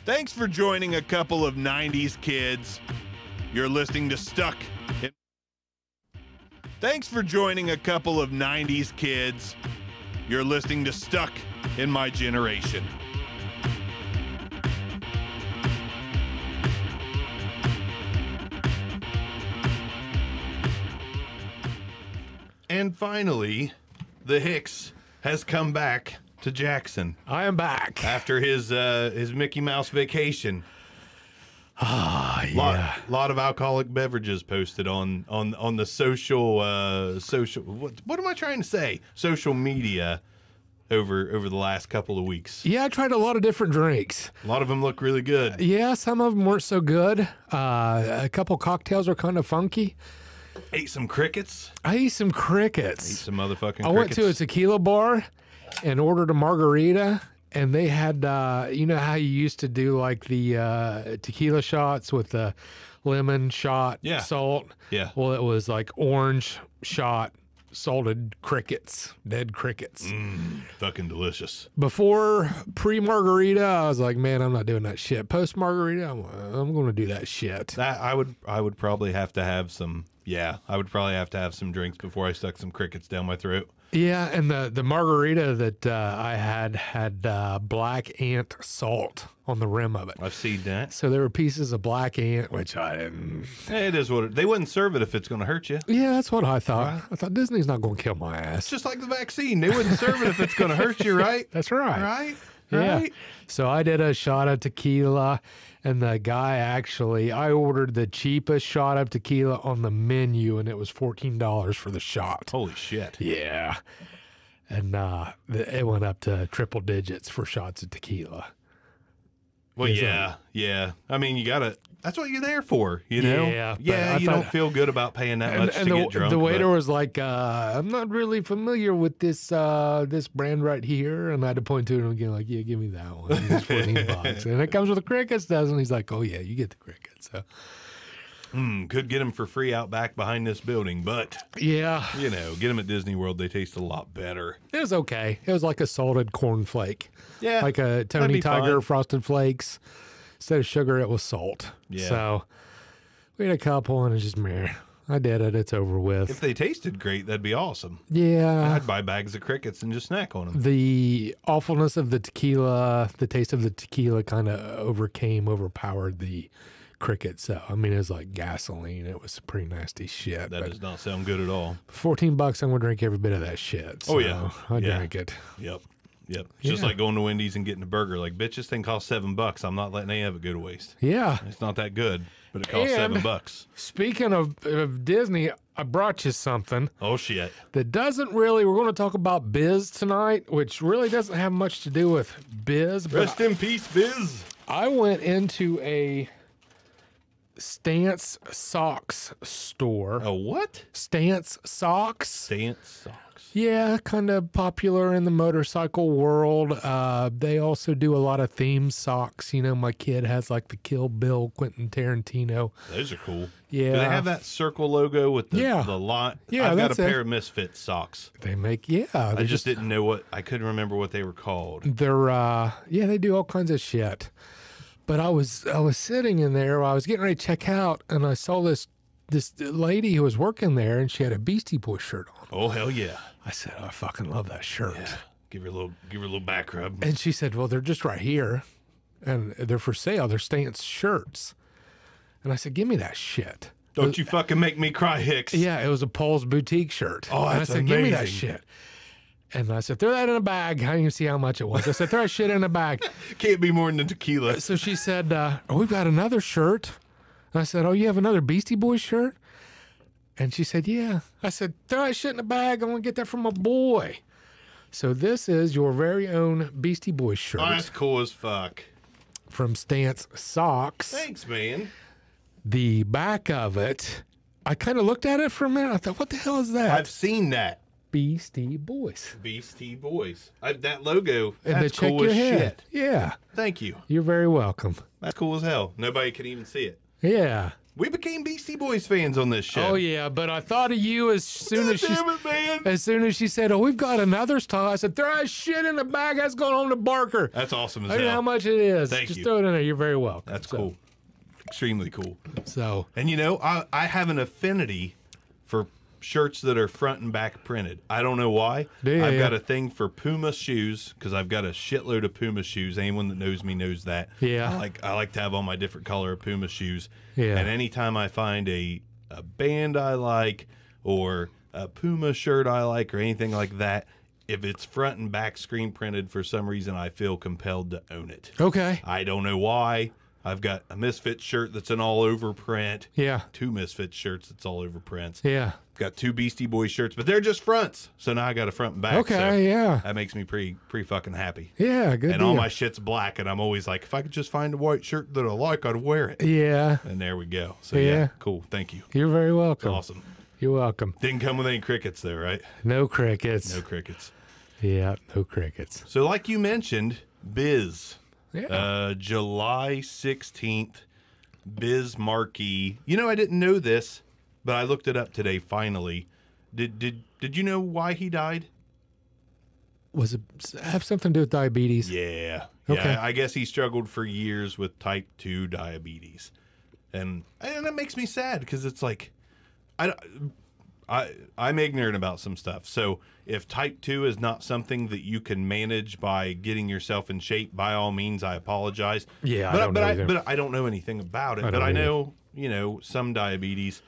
Thanks for joining a couple of 90s kids. You're listening to Stuck in... Thanks for joining a couple of 90s kids. You're listening to Stuck in My Generation. And finally, the Hicks has come back to Jackson. I am back after his Mickey Mouse vacation. Ah, yeah. Lot of alcoholic beverages posted on the social what am I trying to say? Social media over the last couple of weeks. Yeah, I tried a lot of different drinks. A lot of them look really good. Yeah, some of them weren't so good. A couple cocktails were kind of funky. Ate some crickets. I ate some crickets. Ate some motherfucking crickets. I went to a tequila bar and ordered a margarita, and they had, you know how you used to do like the tequila shots with the lemon shot, salt? Yeah. Well, it was like orange shot, salted crickets, dead crickets. Fucking delicious. Pre-margarita, I was like, man, I'm not doing that shit. Post-margarita, I'm going to do that shit. That I would probably have to have some, I would probably have to have some drinks before I stuck some crickets down my throat. Yeah, and the margarita that I had black ant salt on the rim of it. I've seen that. So there were pieces of black ant, which I didn't. It is what they wouldn't serve it if it's going to hurt you. Yeah, that's what I thought. Right. I thought Disney's not going to kill my ass. It's just like the vaccine. They wouldn't serve it if it's going to hurt you, right? That's right. Right? Yeah. Right? So I did a shot of tequila, and the guy I ordered the cheapest shot of tequila on the menu, and it was $14 for the shot. Holy shit. Yeah. And it went up to triple digits for shots of tequila. Well, yeah. I mean, you gotta. That's what you're there for, you know. Yeah. You don't feel good about paying that much to get drunk. The waiter was like, "I'm not really familiar with this brand right here," and I had to point to it again, like, "Yeah, give me that one. It's $14, and it comes with the crickets, doesn't?" He's like, "Oh yeah, you get the crickets." So. Could get them for free out back behind this building, but yeah, you know, get them at Disney World. They taste a lot better. It was okay. It was like a salted corn flake. Yeah, like a Tony Tiger fine. Frosted Flakes. Instead of sugar, it was salt. Yeah. So we had a couple, and it's just meh. I did it. It's over with. If they tasted great, that'd be awesome. Yeah. I'd buy bags of crickets and just snack on them. The awfulness of the tequila, the taste of the tequila kind of overpowered the crickets. So, I mean, it was like gasoline. It was pretty nasty shit. That does not sound good at all. $14, I'm going to drink every bit of that shit. So I drank it. Yep. It's just like going to Wendy's and getting a burger. Like, bitch, this thing costs $7. I'm not letting any of it go to waste. Yeah. It's not that good, but it costs $7. Speaking of Disney, I brought you something. Oh, shit. That doesn't really, we're going to talk about Bizz tonight, which really doesn't have much to do with Bizz. Rest in peace, Bizz. I went into a Stance Socks store. A what? Stance Socks. Stance Socks. Yeah, kind of popular in the motorcycle world. They also do a lot of theme socks. You know, my kid has like the Kill Bill, Quentin Tarantino. Those are cool. Yeah. Do they have that circle logo with the lot? Yeah, I've got a pair of Misfits socks. They make, I just didn't know I couldn't remember what they were called. They're, they do all kinds of shit. But I was sitting in there while I was getting ready to check out, and I saw this lady who was working there, and she had a Beastie Boys shirt on. Oh, hell yeah. I said, I fucking love that shirt. Yeah. Give her a little back rub. And she said, well, they're just right here, and they're for sale. They're Stance shirts. And I said, give me that shit. Don't you fucking make me cry, Hicks. Yeah, it was a Paul's Boutique shirt. Oh, that's and I said, amazing. give me that shit. And I said, throw that in a bag. I didn't even see how much it was. I said, throw that shit in a bag. Can't be more than tequila. So she said, we've got another shirt. And I said, oh, you have another Beastie Boys shirt? And she said, yeah. I said, throw that shit in a bag. I want to get that from my boy. So this is your very own Beastie Boys shirt. Oh, that's cool as fuck. From Stance Socks. Thanks, man. The back of it, I kind of looked at it for a minute. I thought, what the hell is that? I've seen that. Beastie Boys. Beastie Boys. That logo, and that's cool as shit. Yeah. Thank you. You're very welcome. That's cool as hell. Nobody can even see it. Yeah. We became Beastie Boys fans on this show. Oh yeah, but I thought of you as soon as Damn it, man. as soon as she said, "Oh, we've got another style." I said, "Throw that shit in the bag. That's going home to Barker." That's awesome as I don't know hell. how much it is. Thank Just you. throw it in there. You're very welcome. That's cool. Extremely cool. So, And you know, I have an affinity for shirts that are front and back printed. I don't know why. Yeah, I've yeah. got a thing for Puma shoes because I've got a shitload of Puma shoes. Anyone that knows me knows that. Yeah. I like to have all my different color of Puma shoes. Yeah. And anytime I find a band I like or a Puma shirt I like or anything like that, if it's front and back screen printed for some reason, I feel compelled to own it. okay. I don't know why. I've got a Misfits shirt that's an all over print. Yeah. 2 Misfits shirts that's all over prints. Yeah. Got 2 Beastie Boys shirts, but they're just fronts. So now I got a front and back. Okay. so Yeah. that makes me pretty fucking happy. Yeah. Good. And all deal. my shit's black, and I'm always like, if I could just find a white shirt that I like, I'd wear it. Yeah. And there we go. So Yeah. yeah, cool. Thank you. You're very welcome. Awesome. You're welcome. Didn't come with any crickets though, right? No crickets. No crickets. Yeah. No crickets. So like you mentioned, Biz. Yeah. July 16th, Biz Markie. You know, I didn't know this, but I looked it up today finally. Did you know why he died? Was it have something to do with diabetes? Yeah. Okay. Yeah, I guess he struggled for years with type 2 diabetes. And that makes me sad because it's like I'm ignorant about some stuff. So if type 2 is not something that you can manage by getting yourself in shape, by all means, I apologize. Yeah, but I don't know anything about it. I But don't I either. know, you know, some diabetes,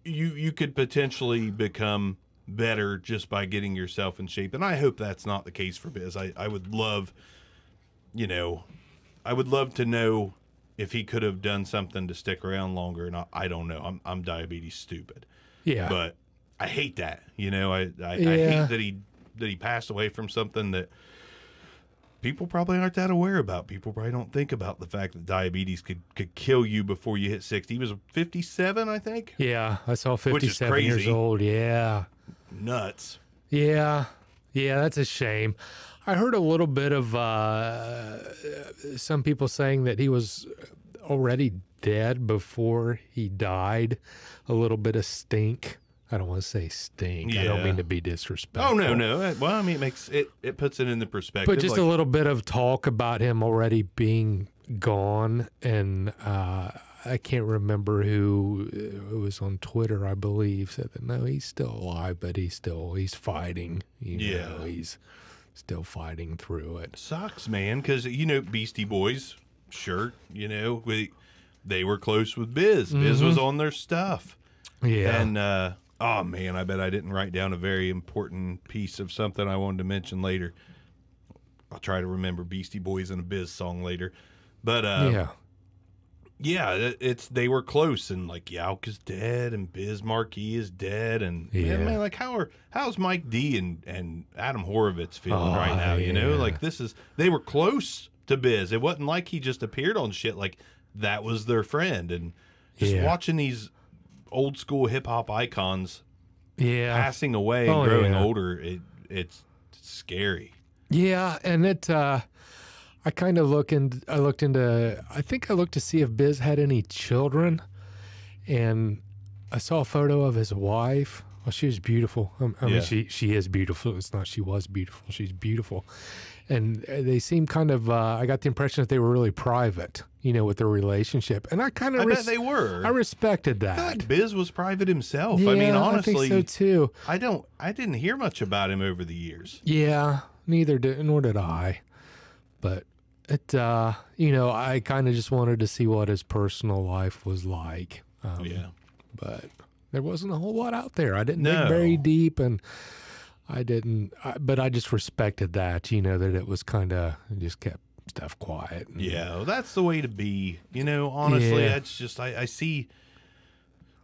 you could potentially become better just by getting yourself in shape. And I hope that's not the case for Biz. I would love, you know, I would love to know if he could have done something to stick around longer. And I don't know. I'm diabetes stupid. Yeah. But I hate that. You know, I Yeah. hate that he passed away from something that people probably aren't that aware about. People probably don't think about the fact that diabetes could kill you before you hit 60. He was 57, I think. Yeah. I saw Which is 57 years crazy. old. Yeah. Nuts. Yeah. Yeah. That's a shame. I heard a little bit of some people saying that he was already dead before he died. A little bit of stink. I don't want to say stink. I don't Yeah. mean to be disrespectful. Oh, no. Well, I mean, it makes it puts it in the perspective. But just like, a little bit of talk about him already being gone. And I can't remember who it was on Twitter, I believe, said that no, he's still alive, but he's fighting. You know, he's still fighting through it. sucks, man, because, you know, Beastie Boys shirt, you know, they were close with Biz. Biz was on their stuff. Yeah. And, oh, man, I bet I didn't write down a very important piece of something I wanted to mention later. I'll try to remember Beastie Boys and a Biz song later. But, yeah, they were close, and, like, Yauk is dead, and Biz Markie is dead, and, man, like, how's Mike D and Adam Horovitz feeling right now, you know? Like, they were close to Biz. It wasn't like he just appeared on shit. Like, that was their friend, and just watching these old school hip hop icons passing away and growing older, it's scary. Yeah, and I kind of looked into to see if Biz had any children, and I saw a photo of his wife. Well, she was beautiful. I mean, she is beautiful. It's not she was beautiful. She's beautiful. And they seem kind of, I got the impression that they were really private, you know, with their relationship. And I kind of, bet they were. I respected that. I feel like Biz was private himself. Yeah, I mean, honestly, I think so too. I didn't hear much about him over the years. Yeah, nor did I. But it, you know, I kind of just wanted to see what his personal life was like. But there wasn't a whole lot out there. I didn't dig very deep, and but I just respected that, you know, that it was kind of, just kept stuff quiet. Yeah, well, that's the way to be. You know, honestly, that's just, I see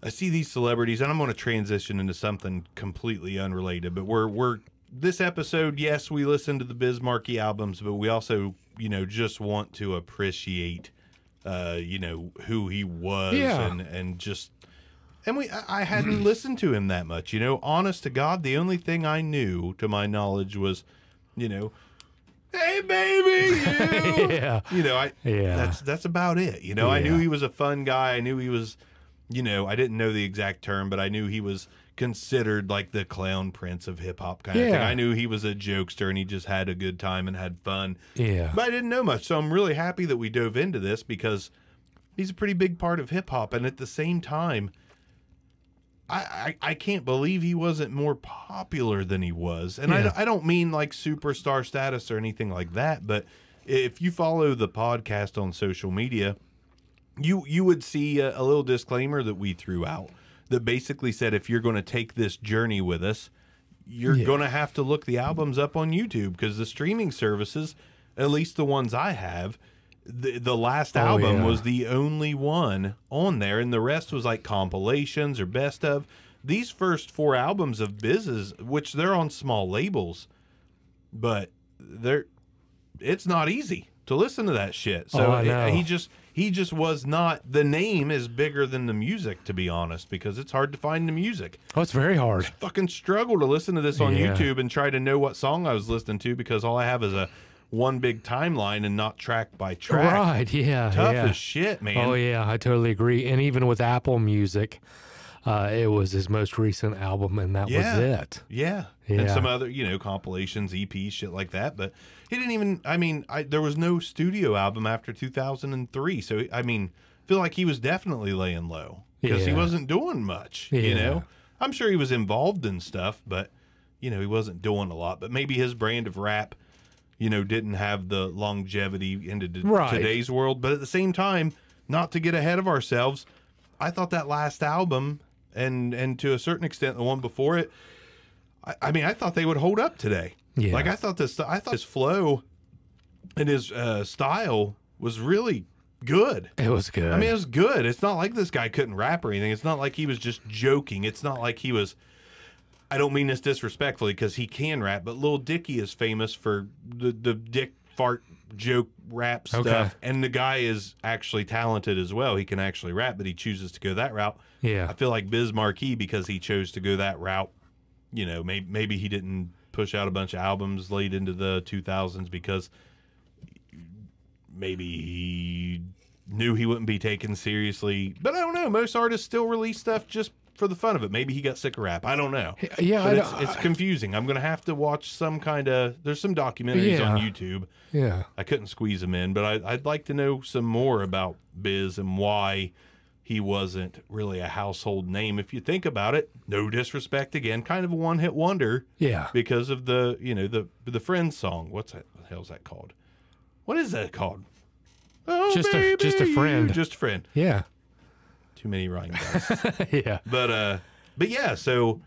these celebrities, and I'm going to transition into something completely unrelated, but we're this episode, yes, we listen to the Biz Markie albums, but we also, you know, just want to appreciate, you know, who he was and just, and I hadn't listened to him that much, you know, honest to God, the only thing I knew to my knowledge was, you know, hey baby, you. Yeah. You know, that's about it. You know, I knew he was a fun guy. I knew he was, you know, I didn't know the exact term, but I knew he was considered like the clown prince of hip hop kind of thing. I knew he was a jokester and he just had a good time and had fun. Yeah. But I didn't know much. So I'm really happy that we dove into this because he's a pretty big part of hip hop. And at the same time, I can't believe he wasn't more popular than he was. And I don't mean like superstar status or anything like that, but if you follow the podcast on social media, you would see a little disclaimer that we threw out that basically said if you're going to take this journey with us, you're going to have to look the albums up on YouTube because the streaming services, at least the ones I have, the last album was the only one on there, and the rest was like compilations or best of. These first 4 albums of Biz's, which they're on small labels, but it's not easy to listen to that shit. So he just was not, the name is bigger than the music, to be honest, because it's hard to find the music. Oh, it's very hard. I fucking struggle to listen to this on YouTube and try to know what song I was listening to because all I have is a one big timeline and not track by track. Right, yeah. Tough as shit, man. Oh, yeah, I totally agree. And even with Apple Music, it was his most recent album, and that was it. Yeah. And some other, you know, compilations, EPs, shit like that. But he didn't even, I mean, there was no studio album after 2003. So, I mean, I feel like he was definitely laying low because he wasn't doing much, you know. I'm sure he was involved in stuff, but, you know, he wasn't doing a lot. But maybe his brand of rap, you know, didn't have the longevity into today's world. But at the same time, not to get ahead of ourselves, I thought that last album and to a certain extent the one before it, I mean, I thought they would hold up today. Yeah. Like I thought his flow and his style was really good. It was good. I mean, it was good. It's not like this guy couldn't rap or anything. It's not like he was just joking. It's not like he was, I don't mean this disrespectfully because he can rap, but Lil Dicky is famous for the dick fart joke rap stuff. And the guy is actually talented as well. He can actually rap, but he chooses to go that route. Yeah. I feel like Biz Markie, because he chose to go that route, you know, maybe he didn't push out a bunch of albums late into the 2000s because maybe he knew he wouldn't be taken seriously. But I don't know. Most artists still release stuff just for the fun of it. Maybe he got sick of rap. I don't know. Yeah, but it's confusing. I'm going to have to watch some kind of, there's some documentaries on YouTube. Yeah. I couldn't squeeze them in, but I'd like to know some more about Biz and why he wasn't really a household name. If you think about it, no disrespect again, kind of a one-hit wonder. Yeah. Because of the, you know, the Friends song. What the hell's that called? What is that called? Oh, just baby, a friend. Just a friend. Yeah. Too many rhyme guys. Yeah. But yeah, so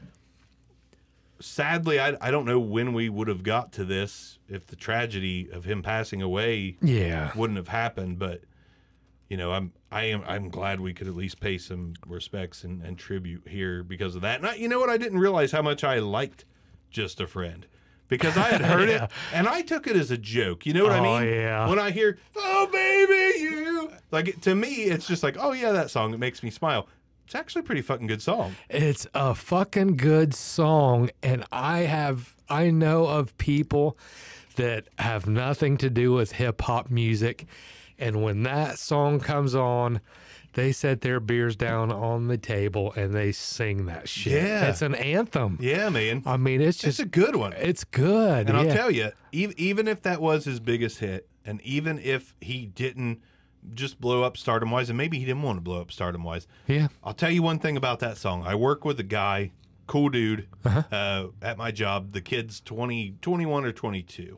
sadly, I don't know when we would have got to this if the tragedy of him passing away wouldn't have happened. But you know, I'm glad we could at least pay some respects and tribute here because of that. And you know what? I didn't realize how much I liked Just a Friend because I had heard it and I took it as a joke. You know what I mean? Yeah. When I hear, oh, baby, you. Like, to me, it's just like, oh, yeah, that song. It makes me smile. It's actually a pretty fucking good song. It's a fucking good song. And I know of people that have nothing to do with hip hop music. And when that song comes on, they set their beers down on the table and they sing that shit. Yeah. It's an anthem. Yeah, man. I mean, it's a good one. It's good. And I'll tell you, even if that was his biggest hit, and even if he didn't just blow up stardom-wise, and maybe he didn't want to blow up stardom-wise, I'll tell you one thing about that song. I work with a guy, cool dude, at my job. The kid's 21 or 22.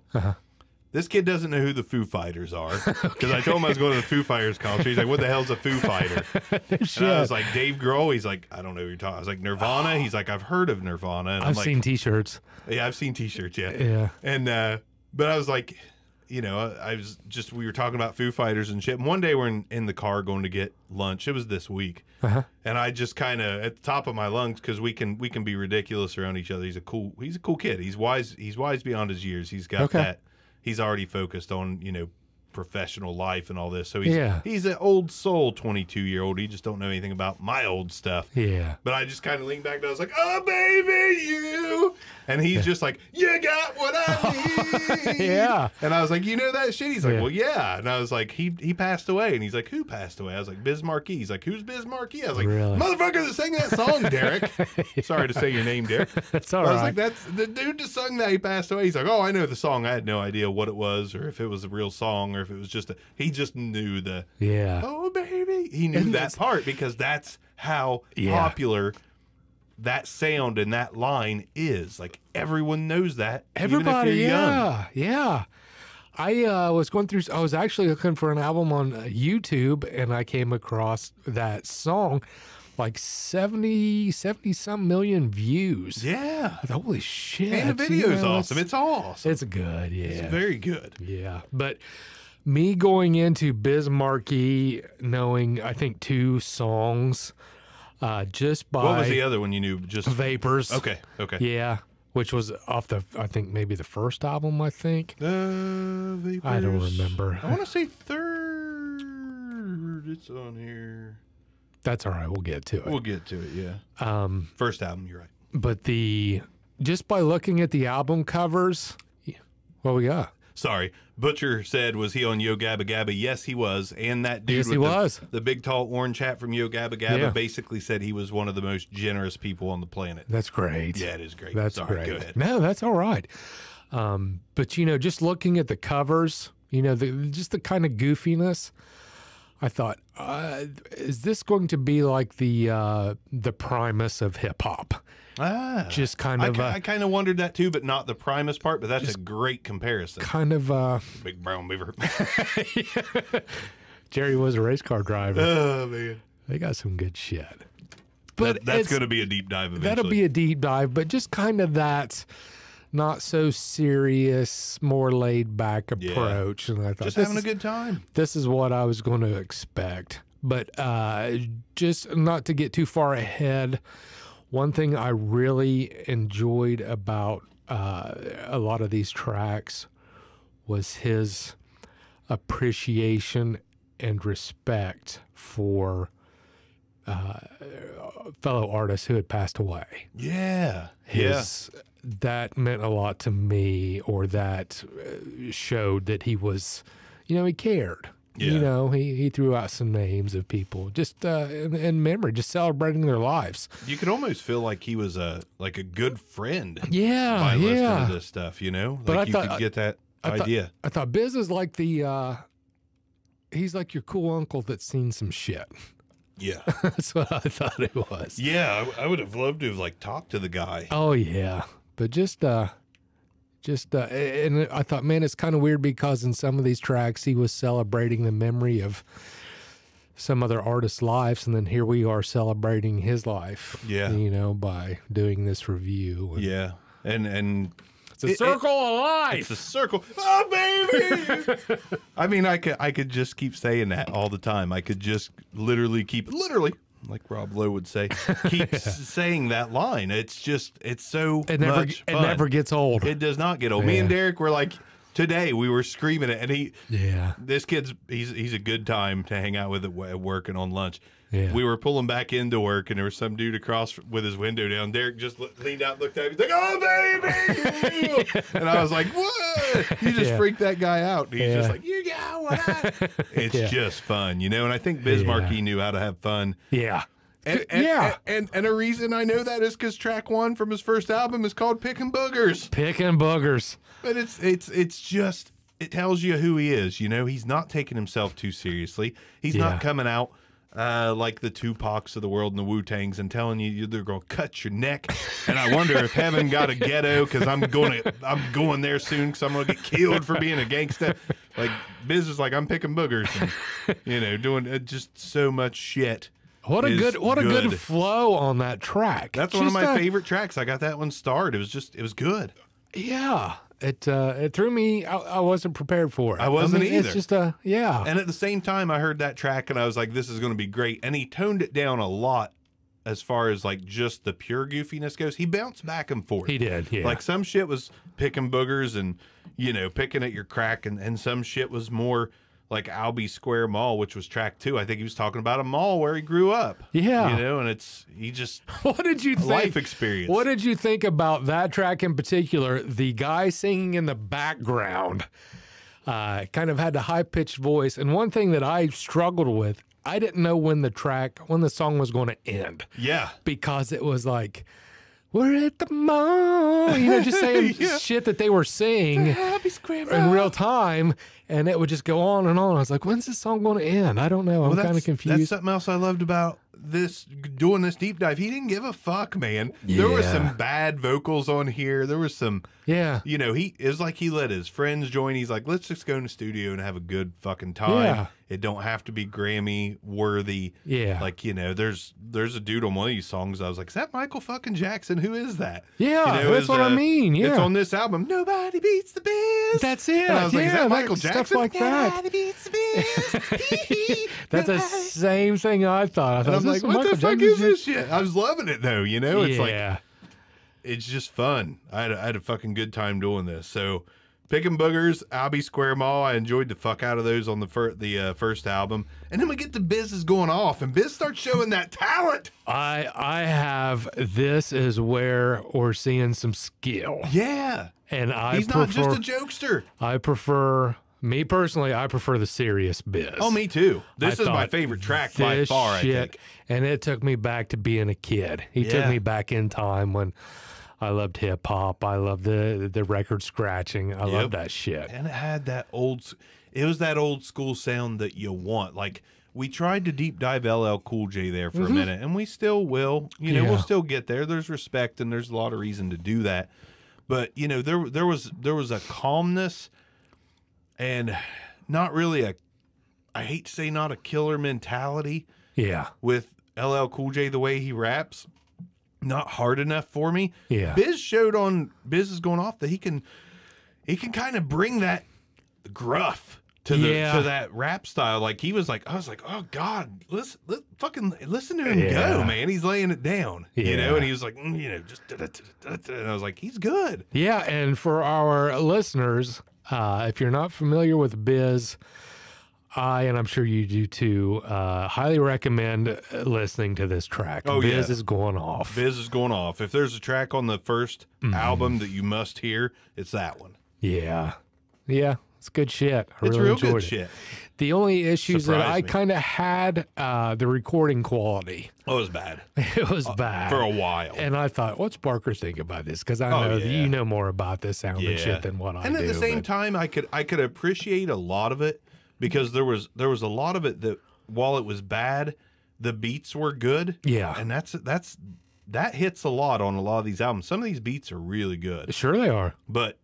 This kid doesn't know who the Foo Fighters are because I told him I was going to the Foo Fighters concert. He's like, what the hell's a Foo Fighter? And I was like, Dave Grohl. He's like, I don't know who you're talking. I was like, Nirvana. He's like, I've heard of Nirvana. And I've like, seen T-shirts. Yeah, I've seen T-shirts, Yeah. And, but I was like, you know, we were talking about Foo Fighters and shit. And one day we're in the car going to get lunch. It was this week. And I just kind of at the top of my lungs, because we can be ridiculous around each other. He's a cool kid. He's wise beyond his years. He's got that. He's already focused on, you know, professional life and all this. So he's an old soul 22-year-old. He just don't know anything about my old stuff. Yeah. But I just kind of leaned back and I was like, oh, baby, you. And he's just like, you got what I need. Yeah. And I was like, you know that shit? He's like, well, yeah. And I was like, he passed away. And he's like, who passed away? I was like, Biz Markie. He's like, who's Biz Markie? I was like, really? Motherfucker that sang that song, Derek. Sorry to say your name, Derek. That's all right. I was like, that's the dude that sung that. He passed away. He's like, oh, I know the song. I had no idea what it was or if it was a real song or if it was just he just knew the, oh, baby. He knew that part because that's how popular that sound and that line is. Like, everyone knows that. Everybody, even if you're young. Yeah. I was going through, I was actually looking for an album on YouTube, and I came across that song, like 70 some million views. Yeah. Holy shit. And the video's awesome. It's awesome. It's good, yeah. It's very good. Yeah. But me going into Biz Markie, knowing, I think, 2 songs, just by... What was the other one you knew? Just Vapors. Okay. Yeah. Which was off the, I think, maybe the first album, I think. Vapors. I don't remember. I want to say 3rd. It's on here. That's all right. We'll get to it. We'll get to it, yeah. First album, you're right. But just by looking at the album covers, what we got? Sorry. Butcher said, was he on Yo Gabba Gabba? Yes, he was. And that dude the big, tall, orange hat from Yo Gabba Gabba basically said he was one of the most generous people on the planet. That's great. Yeah, it is great. That's Sorry, great. Go ahead. No, that's all right. But, just looking at the covers, just the kind of goofiness, I thought, is this going to be like the Primus of hip hop? Just kind of. I kind of wondered that too, but not the Primus part. But that's a great comparison. Kind of. Big brown beaver. Jerry was a race car driver. Oh man, they got some good shit. But that's going to be a deep dive eventually. That'll be a deep dive, but just kind of that. Not so serious, more laid back approach, and I thought just having a good time. This is what I was going to expect, but just not to get too far ahead. One thing I really enjoyed about a lot of these tracks was his appreciation and respect for fellow artists who had passed away. Yeah. That meant a lot to me, or that showed that he was, he cared. Yeah. He threw out some names of people just in memory, just celebrating their lives. You could almost feel like he was a good friend. Yeah, by listening to this stuff, But like you could get that idea. I thought Bizz is like he's like your cool uncle that's seen some shit. Yeah. That's what I thought it was. Yeah, I would have loved to have talked to the guy. Oh yeah, but just and I thought, man, it's kind of weird because in some of these tracks he was celebrating the memory of some other artist's lives, and then here we are celebrating his life. Yeah, by doing this review. Yeah, and it's a circle of life. It's a circle. Oh baby! I mean, I could just keep saying that all the time. I could just literally, like Rob Lowe would say, keep saying that line. It's so much fun. It never gets old. It does not get old. Me and Derek were like, today we were screaming it, and this kid's he's a good time to hang out with at work and on lunch. Yeah. We were pulling back into work, and there was some dude across with his window down. Derek just leaned out and looked at him. He's like, oh, baby! And I was like, what? You just freaked that guy out. And he's just like, you got what? It's just fun, And I think Biz Markie knew how to have fun. Yeah. And a reason I know that is because track 1 from his first album is called Pickin' Boogers. Pickin' Boogers. But it's just, it tells you who he is. He's not taking himself too seriously. He's not coming out like the Tupacs of the world and the Wu-Tangs and telling you they're going to cut your neck. And I wonder if heaven got a ghetto because I'm going there soon because I'm going to get killed for being a gangsta. Like, Biz is like, I'm picking boogers and, doing just so much shit. What a good flow on that track. That's one of my favorite tracks. I got that one starred. It was good. Yeah. It threw me. I wasn't prepared for it. I wasn't either. It's just And at the same time, I heard that track and I was like, "This is going to be great." And he toned it down a lot as far as like just the pure goofiness goes. He bounced back and forth. He did. Yeah. Like some shit was picking boogers and picking at your crack, and some shit was more like Albee Square Mall, which was track 2. I think he was talking about a mall where he grew up. Yeah. You know, and he just what did you think? Life experience. What did you think about that track in particular? The guy singing in the background kind of had a high-pitched voice. And one thing that I struggled with, I didn't know when the song was going to end. Yeah. Because it was like, we're at the mall, you know, just saying shit that they were saying in real time, and it would just go on and on. I was like, when's this song going to end? I don't know. I'm kind of confused. That's something else I loved about doing this deep dive. He didn't give a fuck, man. There were some bad vocals on here. There was some, you know, it was like he let his friends join. He's like, let's just go in the studio and have a good fucking time. Yeah. It don't have to be Grammy worthy. Yeah. Like, you know, there's a dude on one of these songs. I was like, is that Michael fucking Jackson? Who is that? Yeah, you know, that's what I mean. Yeah. It's on this album. Nobody beats the Biz. That's it. And I was like, is that Michael Jackson? Stuff like that. Nobody beats the Biz. That's the same thing I thought. I was like, what the fuck is this shit? I was loving it though, you know? It's like, it's just fun. I had a fucking good time doing this. So picking Boogers, Albee Square Mall, I enjoyed the fuck out of those on the first album. And then we get to Bizz is going off, and Bizz starts showing that talent. I have, this is where we're seeing some skill. Yeah. And he's not just a jokester. Me personally, I prefer the serious Bizz. Oh, me too. This is my favorite track by far, I think. And it took me back to being a kid. He took me back in time when I loved hip hop. I loved the record scratching. I loved that shit. And it had that it was that old school sound that you want. Like, we tried to deep dive LL Cool J there for a minute, and we still will. You know, we'll still get there. There's respect, and there's a lot of reason to do that. But, you know, there was a calmness and not really I hate to say not a killer mentality. Yeah. With LL Cool J, the way he raps. Not hard enough for me. Yeah. Bizz showed on Bizz is going off that he can kind of bring that gruff to that rap style. Like I was like, oh God, fucking listen to him go, man. He's laying it down. You know, and he was like, you know, just and I was like, he's good. Yeah, and for our listeners, if you're not familiar with Bizz, and I'm sure you do too, highly recommend listening to this track. Oh, Bizz is going off. Bizz is going off. If there's a track on the first album that you must hear, it's that one. Yeah. Yeah, it's good shit. It's really real good enjoyed it. shit. The only issues that I kind of had, the recording quality. Oh, it was bad. It was bad. For a while. And I thought, what's Barker think about this? Because I know that you know more about this sound and shit than what I do. And at the same time, I could appreciate a lot of it because there was a lot of it that while it was bad, the beats were good. Yeah. And that hits a lot on a lot of these albums. Some of these beats are really good. Sure they are. But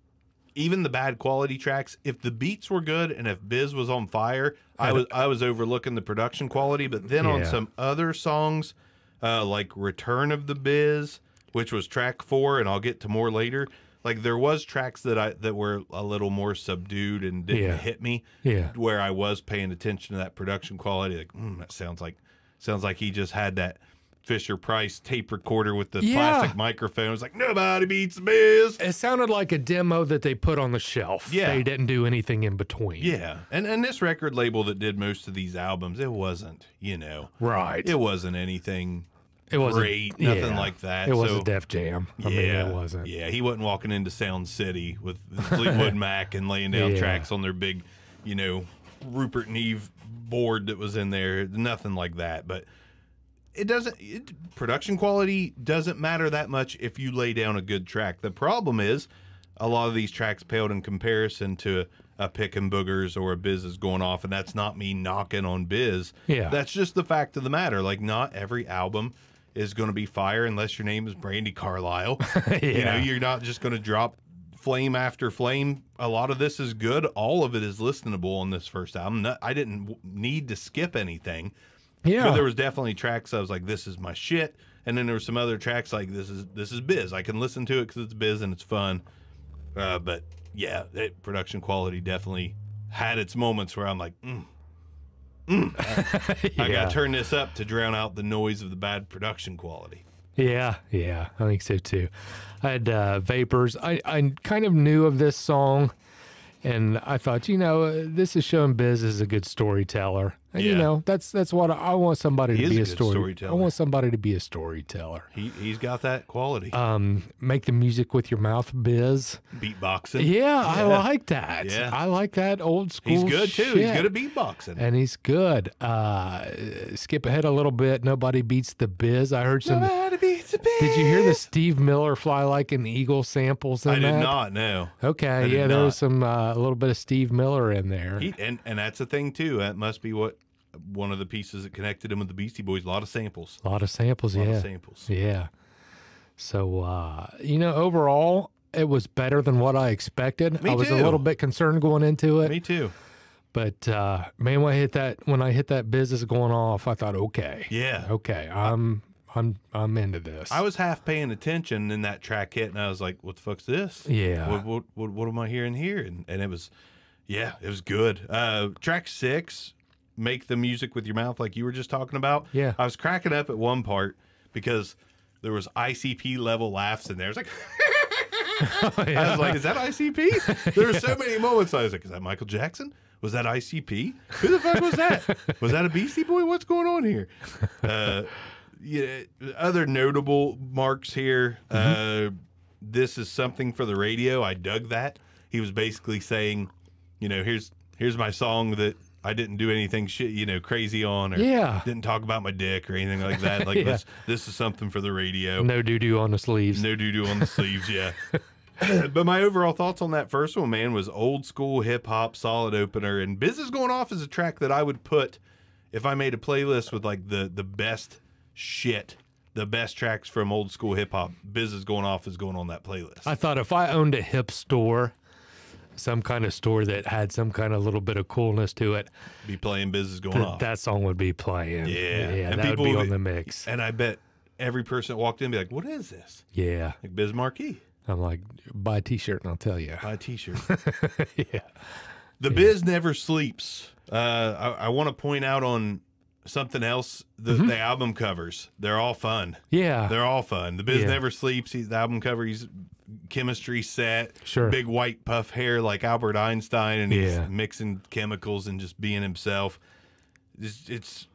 even the bad quality tracks, if the beats were good and if Bizz was on fire, I was overlooking the production quality. But then on some other songs, like Return of the Bizz, which was track 4, and I'll get to more later. Like there was tracks that were a little more subdued and didn't hit me. Yeah. Where I was paying attention to that production quality. Like that sounds like he just had that Fisher Price tape recorder with the plastic microphone. It was like, nobody beats the Bizz. It sounded like a demo that they put on the shelf. Yeah. They didn't do anything in between. Yeah. And this record label that did most of these albums, it wasn't, you know. Right. It wasn't anything wasn't great, nothing like that. It was a Def Jam. I mean, it wasn't. Yeah, he wasn't walking into Sound City with Fleetwood Mac and laying down tracks on their big, you know, Rupert Neve board that was in there. Nothing like that. But production quality doesn't matter that much if you lay down a good track. The problem is a lot of these tracks paled in comparison to a Pickin' Boogers or a Bizz is going off, and that's not me knocking on Bizz. Yeah. That's just the fact of the matter. Like, not every album is going to be fire unless your name is Brandy Carlisle. You know, you're not just going to drop flame after flame. A lot of this is good. All of it is listenable on this first album. I didn't need to skip anything. Yeah. But there was definitely tracks I was like, this is my shit. And then there were some other tracks like, this is Bizz. I can listen to it because it's Bizz and it's fun. But yeah, production quality definitely had its moments where I'm like, I got to turn this up to drown out the noise of the bad production quality. Yeah, I think so too. I had Vapors. I kind of knew of this song. And I thought, this is showing Biz is a good storyteller. And, Yeah. that's what I want somebody He to is be a a good storyteller. I want somebody to be a storyteller. He's got that quality. Make the music with your mouth, Biz. Beatboxing. Yeah, I like that. Yeah. I like that old school He's good too. shit. He's good at beatboxing. And he's good. Skip ahead a little bit. Nobody beats the Biz. I heard some. Nobody beats the Biz. Did you hear the Steve Miller "Fly Like an Eagle" samples in I that? did not know. Okay, did there not. was some a little bit of Steve Miller in there. And that's the thing too. That must be one of the pieces that connected him with the Beastie Boys. A lot of samples. A lot of samples, A lot yeah. of samples. Yeah. So, overall, it was better than what I expected. Me I was too. a little bit concerned going into it. Me too. But man, when I hit that business going off, I thought, okay, Yeah. okay, I'm into this. I was half paying attention in that track hit, and I was like, "What the fuck's this? Yeah. What am I hearing here?" And it was, yeah, it was good. Track 6, "Make the Music with Your Mouth," like you were just talking about. Yeah. I was cracking up at one part because there was ICP level laughs in there. It's like. I was like, is that ICP? There were so many moments. I was like, is that Michael Jackson? Was that ICP? Who the fuck was that? Was that a Beastie Boy? What's going on here? Yeah, other notable marks here. This is something for the radio. I dug that. He was basically saying, here's my song that I didn't do anything crazy on, or didn't talk about my dick or anything like that. Like this is something for the radio. No doo-doo on the sleeves. No doo-doo on the sleeves, yeah. But my overall thoughts on that first one, man, was old school hip hop, solid opener, and Biz is Going Off is a track that I would put if I made a playlist with like the best shit, the best tracks from old school hip hop. Biz is Going Off is going on that playlist. I thought if I owned a hip store, some kind of store that had some kind of little bit of coolness to it, Be playing Biz is Going Off. that song would be playing. Yeah. Yeah, And that would people be would on be- the mix. And I bet every person that walked in would be like, what is this? Yeah. Like Biz Markie. I'm like, buy a t-shirt and I'll tell you. Buy a t-shirt. Yeah. The Biz never sleeps. I want to point out on something else, the album covers. They're all fun. Yeah. They're all fun. The Biz Yeah. never sleeps. The album cover, he's chemistry set. Sure. Big white puff hair like Albert Einstein, and he's Yeah. mixing chemicals and just being himself. It's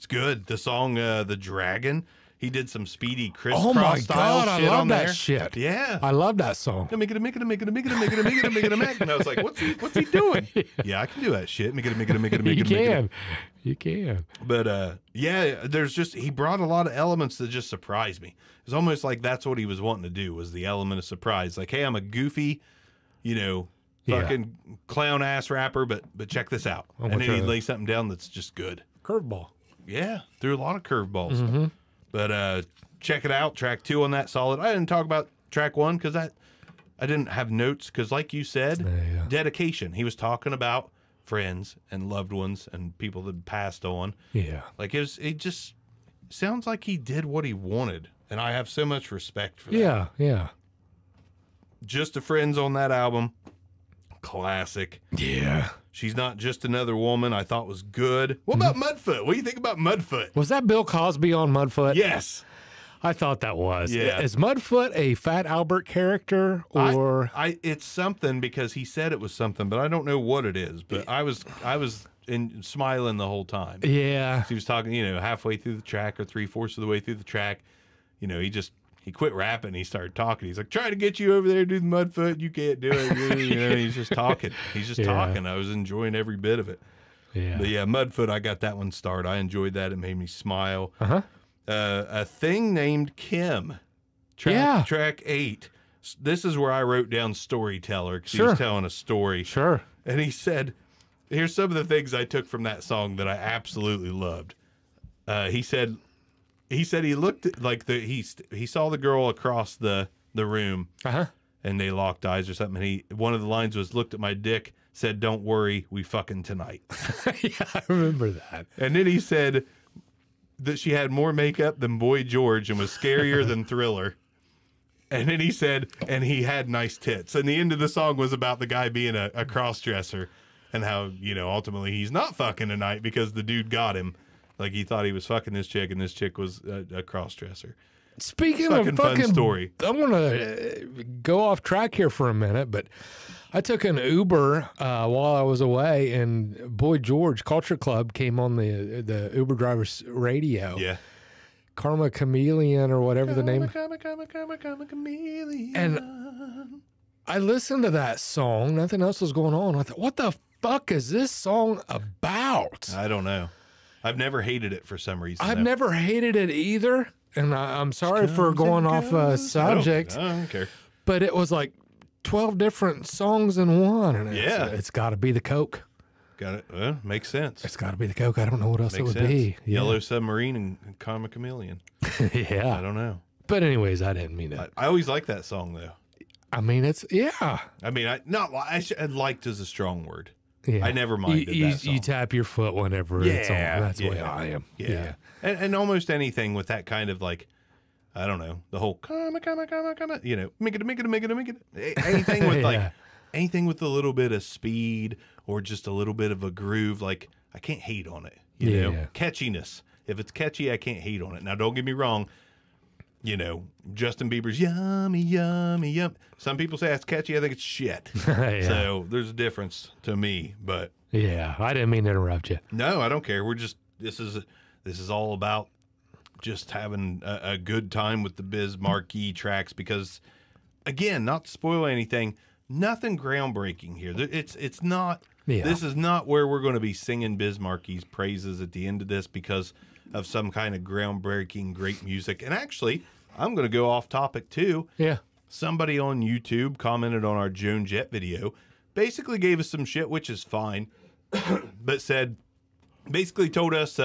good. The song The Dragon, he did some Speedy crisscross Oh my style God, I shit love on that there. shit. Yeah. I love that song. Make it a make it a make it a make it a make it a make it a make it a make it a. And I was like, what's he doing? Yeah, I can do that shit. Make it a make it a make it a make You it a make it a. can. You can. But he brought a lot of elements that just surprised me. It's almost like that's what he was wanting to do, was the element of surprise. Like, hey, I'm a goofy, fucking clown ass rapper, but check this out. And then he'd lay something down that's just good. Curveball. Yeah, threw a lot of curveballs. Mm-hmm. But check it out. Track 2 on that, solid. I didn't talk about track 1 because I didn't have notes, because like you said, dedication. He was talking about friends and loved ones and people that passed on. Yeah. Like it just sounds like he did what he wanted, and I have so much respect for that. Yeah. Yeah. Just a Friends on that album, classic. Yeah. She's Not Just Another Woman, I thought was good. What about Mudfoot? What do you think about Mudfoot? Was that Bill Cosby on Mudfoot? Yes. I thought that was. Yeah. Is Mudfoot a Fat Albert character, or it's something, because he said it was something, but I don't know what it is. But I was smiling the whole time. yeah. He was talking, halfway through the track or 3/4 of the way through the track. He quit rapping. He started talking. He's like, trying to get you over there to do the Mudfoot. You can't do it. He's just talking. He's just talking. I was enjoying every bit of it. Yeah. But yeah, Mudfoot, I got that one started. I enjoyed that. It made me smile. Uh-huh. A Thing Named Kim. Track 8. This is where I wrote down storyteller, because he was telling a story. Sure. And he said, here's some of the things I took from that song that I absolutely loved. He said he looked at, like, he saw the girl across the room, and they locked eyes or something. And one of the lines was, looked at my dick, said, "Don't worry, we fucking tonight." Yeah, I remember that. And then he said that she had more makeup than Boy George and was scarier than Thriller. And then he said, and he had nice tits. And the end of the song was about the guy being a cross-dresser, and how, ultimately he's not fucking tonight because the dude got him. Like, he thought he was fucking this chick, and this chick was a cross-dresser. Speaking of fun story. I'm going to go off track here for a minute, but I took an Uber while I was away, and Boy George Culture Club came on the Uber driver's radio. Yeah. Karma Chameleon or whatever the name. Karma Chameleon. And I listened to that song. Nothing else was going on. I thought, what the fuck is this song about? I don't know. I've never hated it for some reason. I've never hated it either. And I'm sorry for going off subject. I don't care. But it was like 12 different songs in one. And Yeah. it's got to be the Coke. Got it. Well, makes sense. It's got to be the Coke. I don't know what else Makes it would sense. be. Yellow Submarine and Karma Chameleon. I Yeah. don't know. But anyways, I didn't mean that. I always like that song though. I mean, it's, yeah. I mean, liked is a strong word. Yeah. I never minded that song. You tap your foot whenever it's on. That's the way yeah, I am. Yeah. And almost anything with that kind of like, I don't know, the whole karma, you know, make it. Anything with like, Yeah. anything with a little bit of speed or just a little bit of a groove, like I can't hate on it. You know, Yeah. catchiness. If it's catchy, I can't hate on it. Now, don't get me wrong. You know, Justin Bieber's yummy, yummy, yum. Some people say that's catchy. I think it's shit. Yeah. So there's a difference to me, but Yeah. I didn't mean to interrupt you. no, I don't care. We're just this is all about just having a good time with the Biz Markie tracks because, again, not to spoil anything, nothing groundbreaking here. It's not. Yeah. This is not where we're going to be singing Biz Markie's praises at the end of this because of some kind of groundbreaking great music. And actually, I'm going to go off topic too. Yeah. Somebody on YouTube commented on our Joan Jett video, basically gave us some shit, which is fine, but basically told us,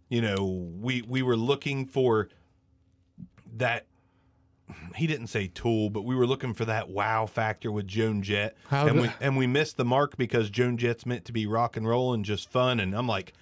you know, we were looking for that. He didn't say tool, but we were looking for that wow factor with Joan Jett, and we missed the mark because Joan Jett's meant to be rock and roll and just fun. And I'm like,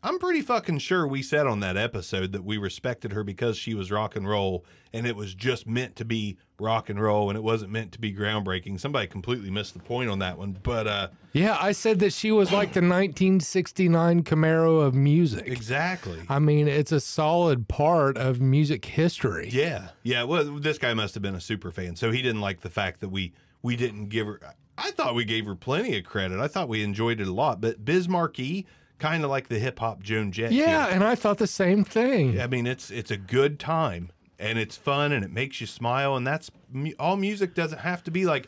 I'm pretty fucking sure we said on that episode that we respected her because she was rock and roll, and it was just meant to be rock and roll, and it wasn't meant to be groundbreaking. Somebody completely missed the point on that one, but Yeah, I said that she was like the 1969 Camaro of music. exactly. I mean, it's a solid part of music history. Yeah. Well, this guy must have been a super fan, so he didn't like the fact that we didn't give her. I thought we gave her plenty of credit. I thought we enjoyed it a lot, but Biz Markie, kind of like the hip hop Joan Jett. Yeah, here. and I thought the same thing. I mean, it's a good time, and it's fun, and it makes you smile, and that's all. Music doesn't have to be like,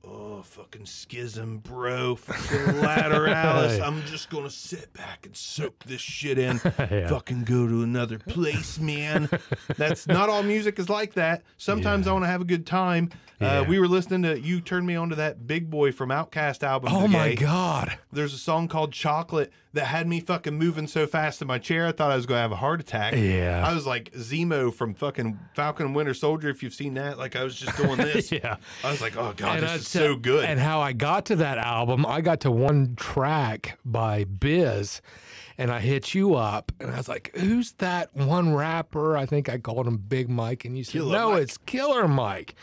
oh, fucking schism, bro, fucking lateralis. I'm just gonna sit back and soak this shit in. Fucking go to another place, man. That's not all music is like that. Sometimes I want to have a good time. We were listening to, you turned me on to that Big Boy from Outkast album. Oh today. my God. There's a song called Chocolate that had me fucking moving so fast in my chair, I thought I was going to have a heart attack. Yeah. I was like Zemo from fucking Falcon and Winter Soldier, if you've seen that. Like, I was just doing this. Yeah. I was like, oh, God, And this is so good. And how I got to that album, I got to one track by Bizz, and I hit you up, and I was like, who's that one rapper? I think I called him Big Mike, and you said, Killer no, Mike. it's Killer Mike.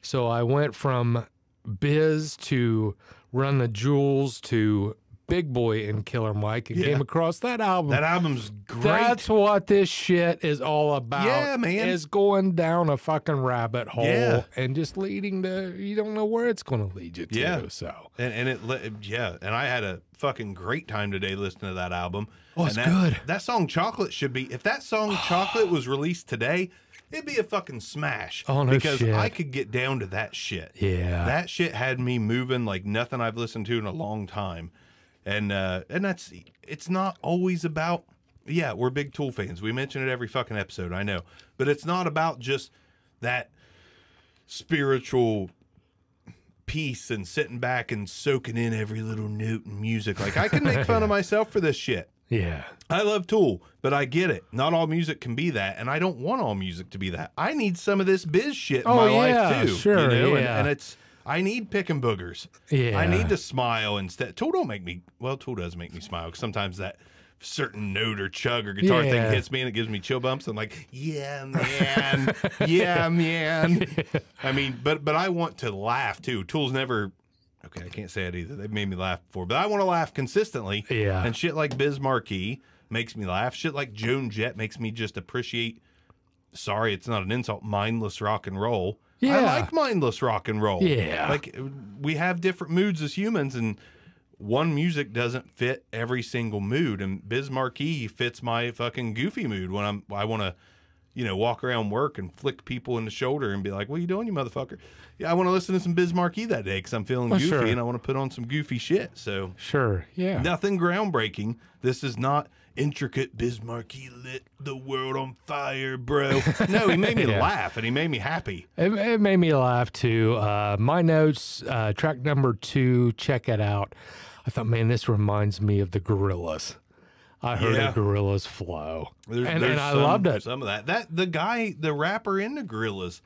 So I went from Bizz to Run the Jewels to Big Boy and Killer Mike and came across that album. That album's great. That's what this shit is all about. Yeah, man. Is going down a fucking rabbit hole and just leading to, you don't know where it's going to lead you to. Yeah. So And and I had a fucking great time today listening to that album. Oh, it's and that, good. That song Chocolate should be, if that song Chocolate was released today, it'd be a fucking smash. Oh, no because shit. I could get down to that shit. Yeah. That shit had me moving like nothing I've listened to in a long time. And that's, it's not always about, we're big Tool fans. We mention it every fucking episode, I know. But it's not about just that spiritual peace and sitting back and soaking in every little note and music. Like, I can make fun of myself for this shit. yeah. I love Tool, but I get it. Not all music can be that, and I don't want all music to be that. I need some of this biz shit in my life too. Sure, you know? yeah. And it's, I need picking boogers. Yeah. I need to smile instead. Tool don't make me, well, Tool does make me smile, because sometimes that certain note or chug or guitar thing hits me and it gives me chill bumps. I'm like, yeah, man. Yeah, man. I mean, but I want to laugh too. Tool's never, okay, I can't say it either. They've made me laugh before, but I want to laugh consistently. Yeah. And shit like Biz Markie makes me laugh. Shit like Joan Jett makes me just appreciate sorry, it's not an insult, mindless rock and roll. Yeah. I like mindless rock and roll. Yeah. Like, we have different moods as humans, and one music doesn't fit every single mood. And Biz Markie fits my fucking goofy mood when I want to, walk around work and flick people in the shoulder and be like, "What are you doing, you motherfucker?" Yeah, I want to listen to some Biz Markie that day because I'm feeling goofy sure. and I want to put on some goofy shit. So Sure. Yeah. nothing groundbreaking. This is not intricate. Biz Markie lit the world on fire, bro. No, he made me laugh and he made me happy. It made me laugh too. My notes, track number 2, check it out. I thought, man, this reminds me of the Gorillas. I heard the Gorillas flow, and I loved it. Some of that the rapper in the Gorillas,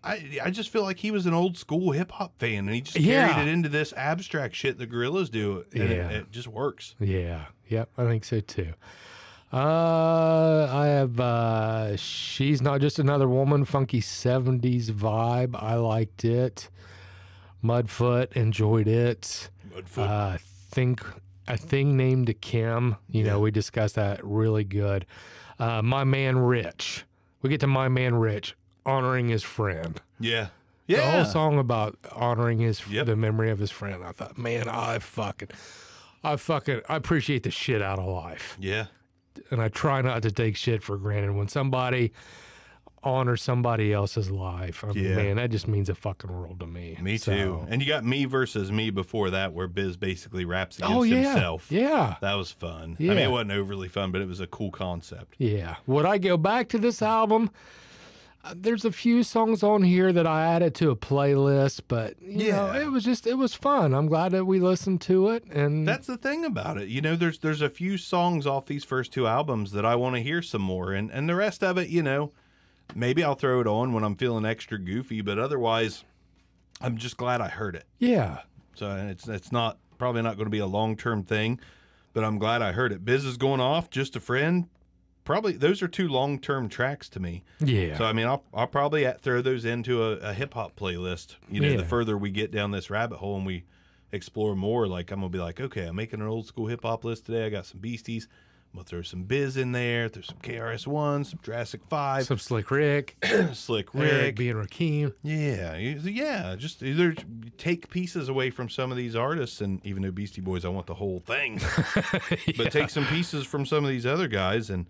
I just feel like he was an old school hip hop fan, and he just carried it into this abstract shit the Gorillas do, and it just works. Yeah, yep, I think so too. I have She's Not Just Another Woman, funky 70s vibe. I liked it. Mudfoot, enjoyed it. Mudfoot. A Thing Named Kim, we discussed that, really good. My Man Rich. We get to My Man Rich, honoring his friend. Yeah. The whole song about honoring the memory of his friend. I thought, man, I appreciate the shit out of life. Yeah. And I try not to take shit for granted. When somebody honors somebody else's life, man, that just means a fucking world to me. Me too. And you got Me Versus Me before that, where Biz basically raps against himself. Yeah. That was fun. Yeah. I mean, it wasn't overly fun, but it was a cool concept. Yeah. Would I go back to this album? There's a few songs on here that I added to a playlist, but you know, it was fun. I'm glad that we listened to it, and that's the thing about it. There's a few songs off these first 2 albums that I want to hear some more, and the rest of it, maybe I'll throw it on when I'm feeling extra goofy, but otherwise, I'm just glad I heard it. Yeah. So it's not probably not going to be a long-term thing, but I'm glad I heard it. Biz is going off, Just a Friend. Probably those are 2 long-term tracks to me. Yeah. So I mean, I'll probably throw those into a hip hop playlist. The further we get down this rabbit hole and we explore more, like I'm gonna be like, okay, I'm making an old school hip hop list today. I got some Beasties. I'm gonna throw some Biz in there. There's some KRS-One, some Jurassic 5, some Slick Rick, Eric B. and Rakim. Yeah. Just either take pieces away from some of these artists, and even though Beastie Boys, I want the whole thing, but take some pieces from some of these other guys, and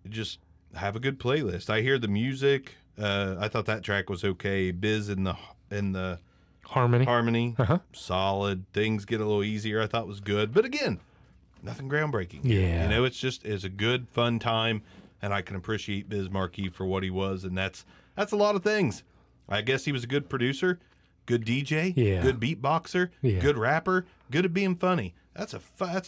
just have a good playlist. I hear the music. I thought that track was okay. Biz in the harmony, solid. Things get a little easier. I thought was good, but again, nothing groundbreaking. Yeah, it's a good fun time, and I can appreciate Biz Markie for what he was, and that's a lot of things. I guess he was a good producer, good DJ, good beatboxer, good rapper, good at being funny. That's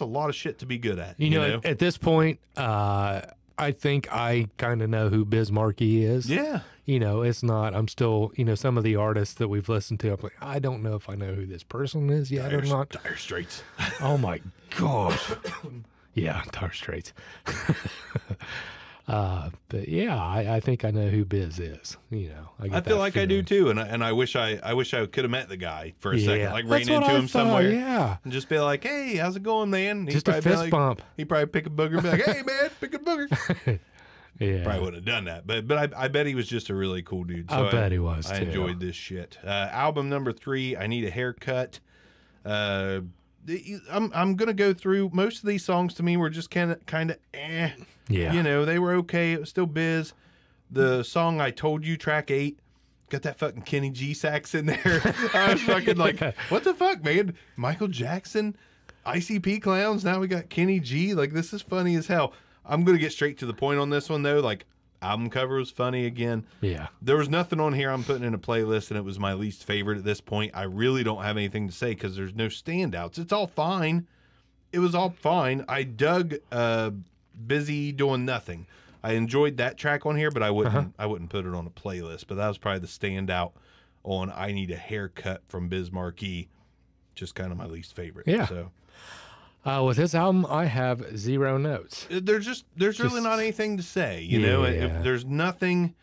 a lot of shit to be good at. You know? At this point, I think I kind of know who Biz Markie is. Yeah. It's not, I'm still, some of the artists that we've listened to, I'm like, I don't know if I know who this person is yet or not. Dire Straits. Oh my gosh. Yeah, Dire Straits. But yeah, I think I know who Biz is. I feel like I do too, and I wish I could have met the guy for a second, like ran into him somewhere, and just be like, "Hey, how's it going, man?" Just a fist bump. He'd probably pick a booger, and be like, "Hey, man, pick a booger." Yeah, probably wouldn't have done that, but I bet he was just a really cool dude. So I bet he was. I enjoyed this shit. Album number 3, I Need a Haircut. I'm gonna go through most of these songs. To me, were just kind of eh. Yeah. They were okay. It was still Biz. The song I Told You, track 8, got that fucking Kenny G sax in there. I was fucking like, what the fuck, man? Michael Jackson, ICP clowns. Now we got Kenny G. Like, this is funny as hell. I'm going to get straight to the point on this one, though. Like, album cover was funny again. Yeah. There was nothing on here I'm putting in a playlist, and it was my least favorite at this point. I really don't have anything to say because there's no standouts. It's all fine. It was all fine. I dug Busy Doing Nothing. I enjoyed that track on here, but I wouldn't put it on a playlist. But that was probably the standout on I Need a Haircut from Biz Markie. Just kind of my least favorite. Yeah. So with this album, I have 0 notes. There's really not anything to say. If there's nothing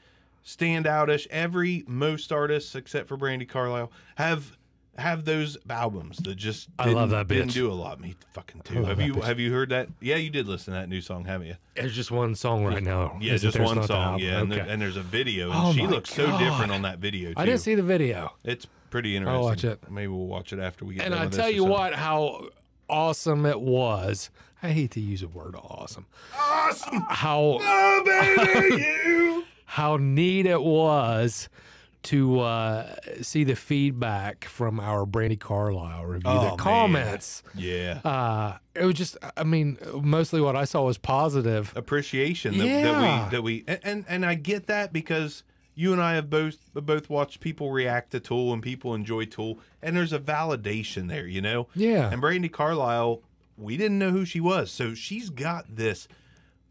standoutish. Most artists except for Brandy Carlisle have have those albums that just I love that bitch. didn't do a lot. Me fucking too. Have you heard that? Yeah, you did listen to that new song, haven't you? There's just one song right now. Yeah, just one song. Yeah, okay. and there's a video, and she looks so different on that video too. I didn't see the video. It's pretty interesting. I'll watch it. Maybe we'll watch it after we get And done I with tell this you or what, how awesome it was. I hate to use a word awesome. something. Awesome. How Oh, baby, you. how neat it was to see the feedback from our Brandy Carlisle review, the man. comments. Yeah. It was just, I mean, mostly what I saw was positive. Appreciation Yeah. that we and I get that because you and I have both watched people react to Tool and people enjoy Tool, and there's a validation there, you know? Yeah. And Brandy Carlisle, we didn't know who she was, so she's got this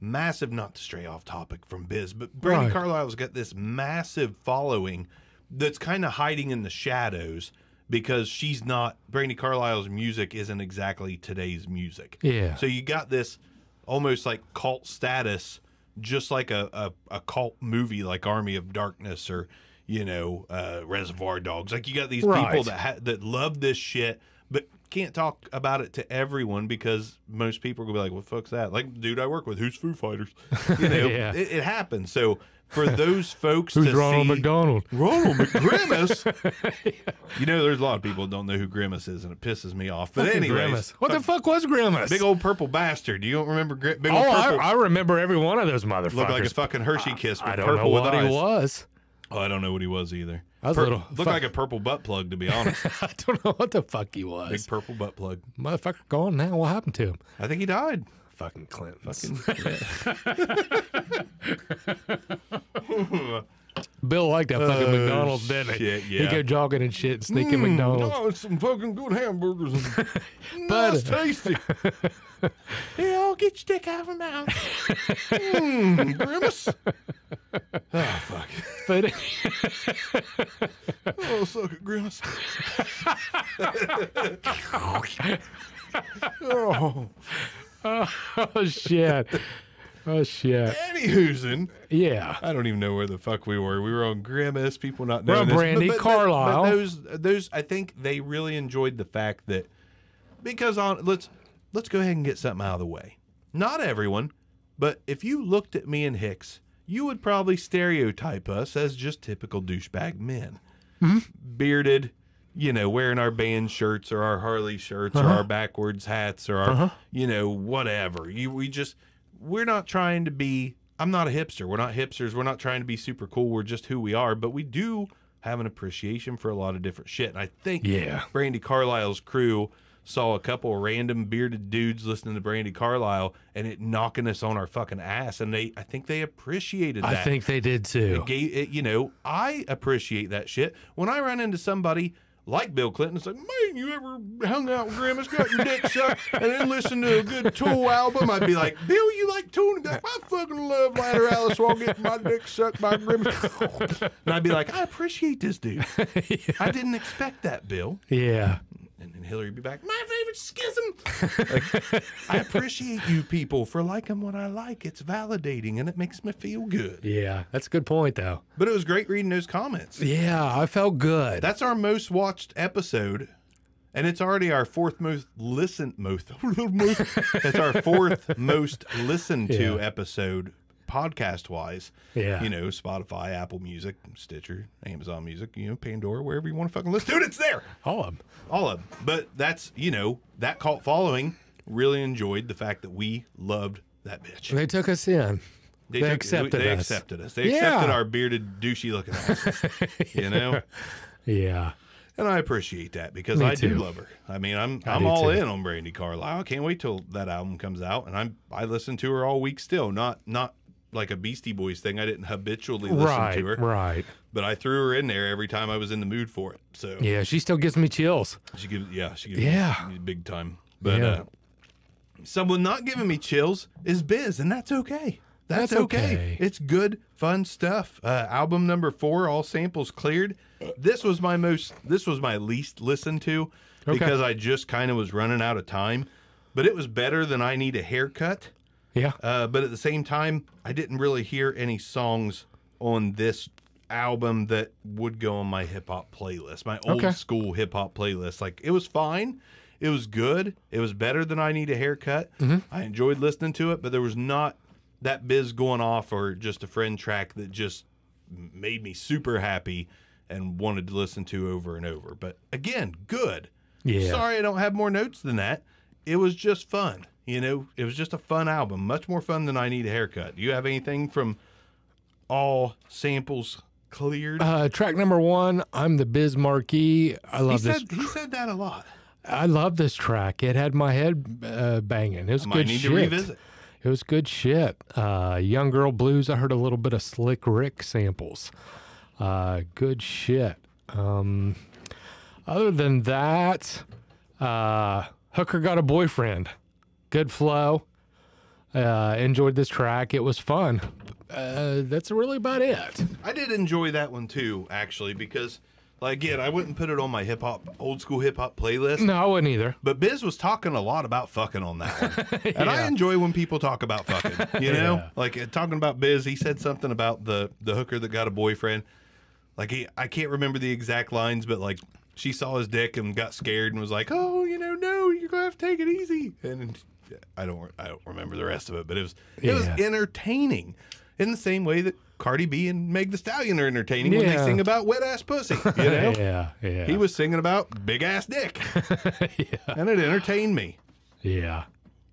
massive, not to stray off topic from Biz, but Brandy Right. Carlisle's got this massive following that's kind of hiding in the shadows because she's not, Brandy Carlisle's music isn't exactly today's music. Yeah. So you got this almost like cult status, just like a cult movie like Army of Darkness or, you know, Reservoir Dogs. Like you got these Right. people that love this shit, but can't talk about it to everyone because most people are gonna be like, "What the fuck's that?" Like, dude, I work with who's Foo Fighters. You know, Yeah. it happens. So for those folks Who's to Ronald see McDonald? Ronald McGrimace, you know, there's a lot of people that don't know who Grimace is, and it pisses me off. But anyways, Grimace. What the fuck was Grimace? big old purple bastard. You don't remember big Oh, old purple? I remember every one of those motherfuckers. Looked like a fucking Hershey kiss with I don't purple know what with he eyes. was. Oh, I don't know what he was either. I was a little Looked like a purple butt plug, to be honest. I don't know what the fuck he Big was. purple butt plug. Motherfucker gone now. What happened to him? I think he died. Fucking Clinton. Bill liked that fucking McDonald's, didn't he? shit, He yeah. go jogging and shit and sneaking McDonald's. Oh, it's some fucking good hamburgers. But- Nice, tasty. Here, I'll get your dick out of my mouth. Grimace. Oh, fuck. But Oh, suck it, Grimace. Oh. oh shit. Oh shit. Anywhoozin'. Yeah. I don't even know where the fuck we were. We were on Grimace. People not We're knowing on this. Brandy Carlisle. But those, I think they really enjoyed the fact that because let's go ahead and get something out of the way. Not everyone, but if you looked at me and Hicks, you would probably stereotype us as just typical douchebag men, bearded, you know, wearing our band shirts or our Harley shirts or our backwards hats or our, you know, whatever. We're not trying to be. I'm not a hipster. We're not hipsters. We're not trying to be super cool. We're just who we are. But we do have an appreciation for a lot of different shit. And I think Brandy Carlisle's crew saw a couple of random bearded dudes listening to Brandy Carlisle and it knocking us on our fucking ass. And I think they appreciated that. I think they did too. You know, I appreciate that shit. When I run into somebody like Bill Clinton, it's like, man, you ever hung out with Grimace, got your dick sucked, and then listen to a good Tool album? I'd be like, Bill, you like Tool? And he'd be like, I fucking love Ladder Alice while getting my dick sucked by Grimace. And I'd be like, I appreciate this dude. I didn't expect that, Bill. Yeah. And then Hillary would be back, my favorite schism. Like, I appreciate you people for liking what I like. It's validating and it makes me feel good. Yeah. That's a good point though. But it was great reading those comments. Yeah, I felt good. That's our most watched episode, and it's already our fourth most listened. It's our fourth most listened to episode, podcast wise. Yeah. You know, Spotify, Apple Music, Stitcher, Amazon Music, you know, Pandora, wherever you want to fucking listen to it, it's there. All of them. All of them. But that's, you know, that cult following really enjoyed the fact that we loved that bitch. They took us in. They accepted They us. accepted us. They accepted our bearded, douchey looking asses. You know? Yeah. And I appreciate that because Me I do too. love her. I mean, I'm do all too. in on Brandy Carlisle. I can't wait till that album comes out, and I listen to her all week still. Not like a Beastie Boys thing. I didn't habitually listen to her, Right. but I threw her in there every time I was in the mood for it. So Yeah, she still gives me chills. she gives Yeah. me big time. But Yeah. someone not giving me chills is Bizz, and that's okay. That's okay. okay. It's good, fun stuff. Album number 4, all samples cleared. This was my least listened to because I just kind of was running out of time. But it was better than I Need a Haircut. Yeah. But at the same time, I didn't really hear any songs on this album that would go on my hip hop playlist, my old school hip hop playlist. Like, it was fine. It was good. It was better than I Need a Haircut. I enjoyed listening to it, but there was not that Biz going off or just a friend track that just made me super happy and wanted to listen to over and over. But again, good. Yeah. Sorry I don't have more notes than that. It was just fun. You know, it was just a fun album. Much more fun than I Need a Haircut. Do you have anything from all samples cleared? Track number 1, I'm the Biz Markie. I love this. He said that a lot. I love this track. It had my head banging. It was good shit. To revisit. It was good shit. Young Girl Blues, I heard a little bit of Slick Rick samples. Good shit. Other than that, Hooker Got a Boyfriend. Good flow. Enjoyed this track. It was fun. That's really about it. I did enjoy that one too, actually, because, like, again, I wouldn't put it on my old school hip hop playlist. No, I wouldn't either. But Biz was talking a lot about fucking on that one. And I enjoy when people talk about fucking, you know? Like, talking about Biz, he said something about the hooker that got a boyfriend. Like, I can't remember the exact lines, but, like, she saw his dick and got scared and was like, oh, you know, no, you're going to have to take it easy. And I don't remember the rest of it, but it was entertaining in the same way that Cardi B and Meg Thee Stallion are entertaining when they sing about wet ass pussy. You know? Yeah. He was singing about big ass dick, and it entertained me. Yeah,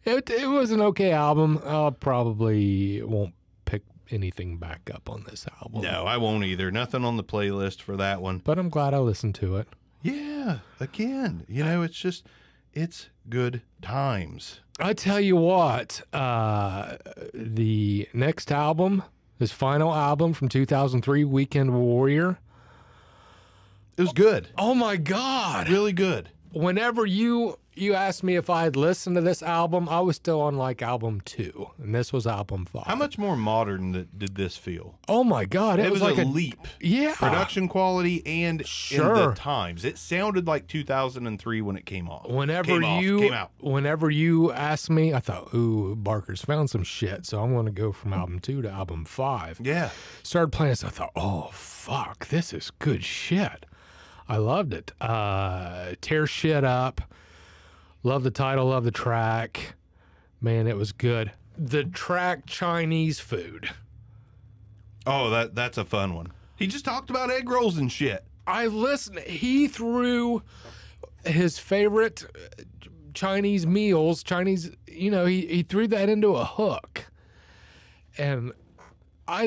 it was an okay album. I probably won't pick anything back up on this album. No, I won't either. Nothing on the playlist for that one. But I'm glad I listened to it. Yeah, again, you know, it's good times. I tell you what, the next album, his final album from 2003, Weekend Warrior. It was good. Oh my God. Really good. Whenever you asked me if I had listened to this album, I was still on like album 2, and this was album 5. How much more modern did this feel? Oh my God. It was like a leap. Yeah. Production quality and in the times. It sounded like 2003 when it came off. Whenever you asked me, I thought, ooh, Barker's found some shit, so I'm going to go from album 2 to album 5. Yeah. Started playing this, I thought, oh, fuck, this is good shit. I loved it. Tear shit up. Love the title, love the track. Man, it was good. The track Chinese Food. Oh, that's a fun one. He just talked about egg rolls and shit. I listened. He threw his favorite Chinese meals, he threw that into a hook. And I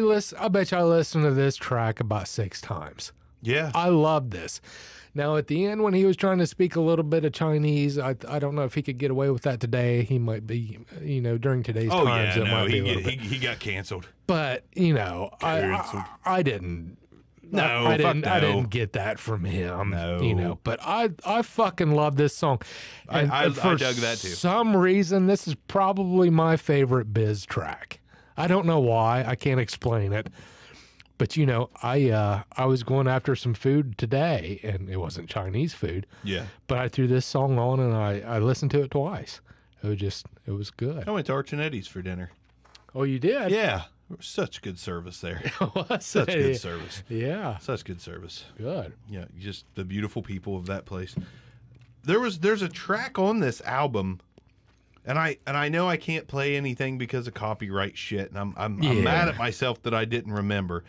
bet you I listened to this track about 6 times. Yeah. I love this. Now, at the end, when he was trying to speak a little bit of Chinese, I don't know if he could get away with that today. He might be, during today's times. He got canceled. But, I didn't. No, I didn't get that from him. No. But I fucking love this song. And I for dug that too. Some reason, this is probably my favorite Biz track. I don't know why. I can't explain it. But, I was going after some food today, and it wasn't Chinese food. Yeah. But I threw this song on, and I listened to it twice. It was good. I went to Archinetti's for dinner. Oh, you did? Yeah. Such good service there. Such good service. Yeah. Such good service. Good. Yeah, just the beautiful people of that place. There's a track on this album, and I know I can't play anything because of copyright shit, and I'm mad at myself that I didn't remember.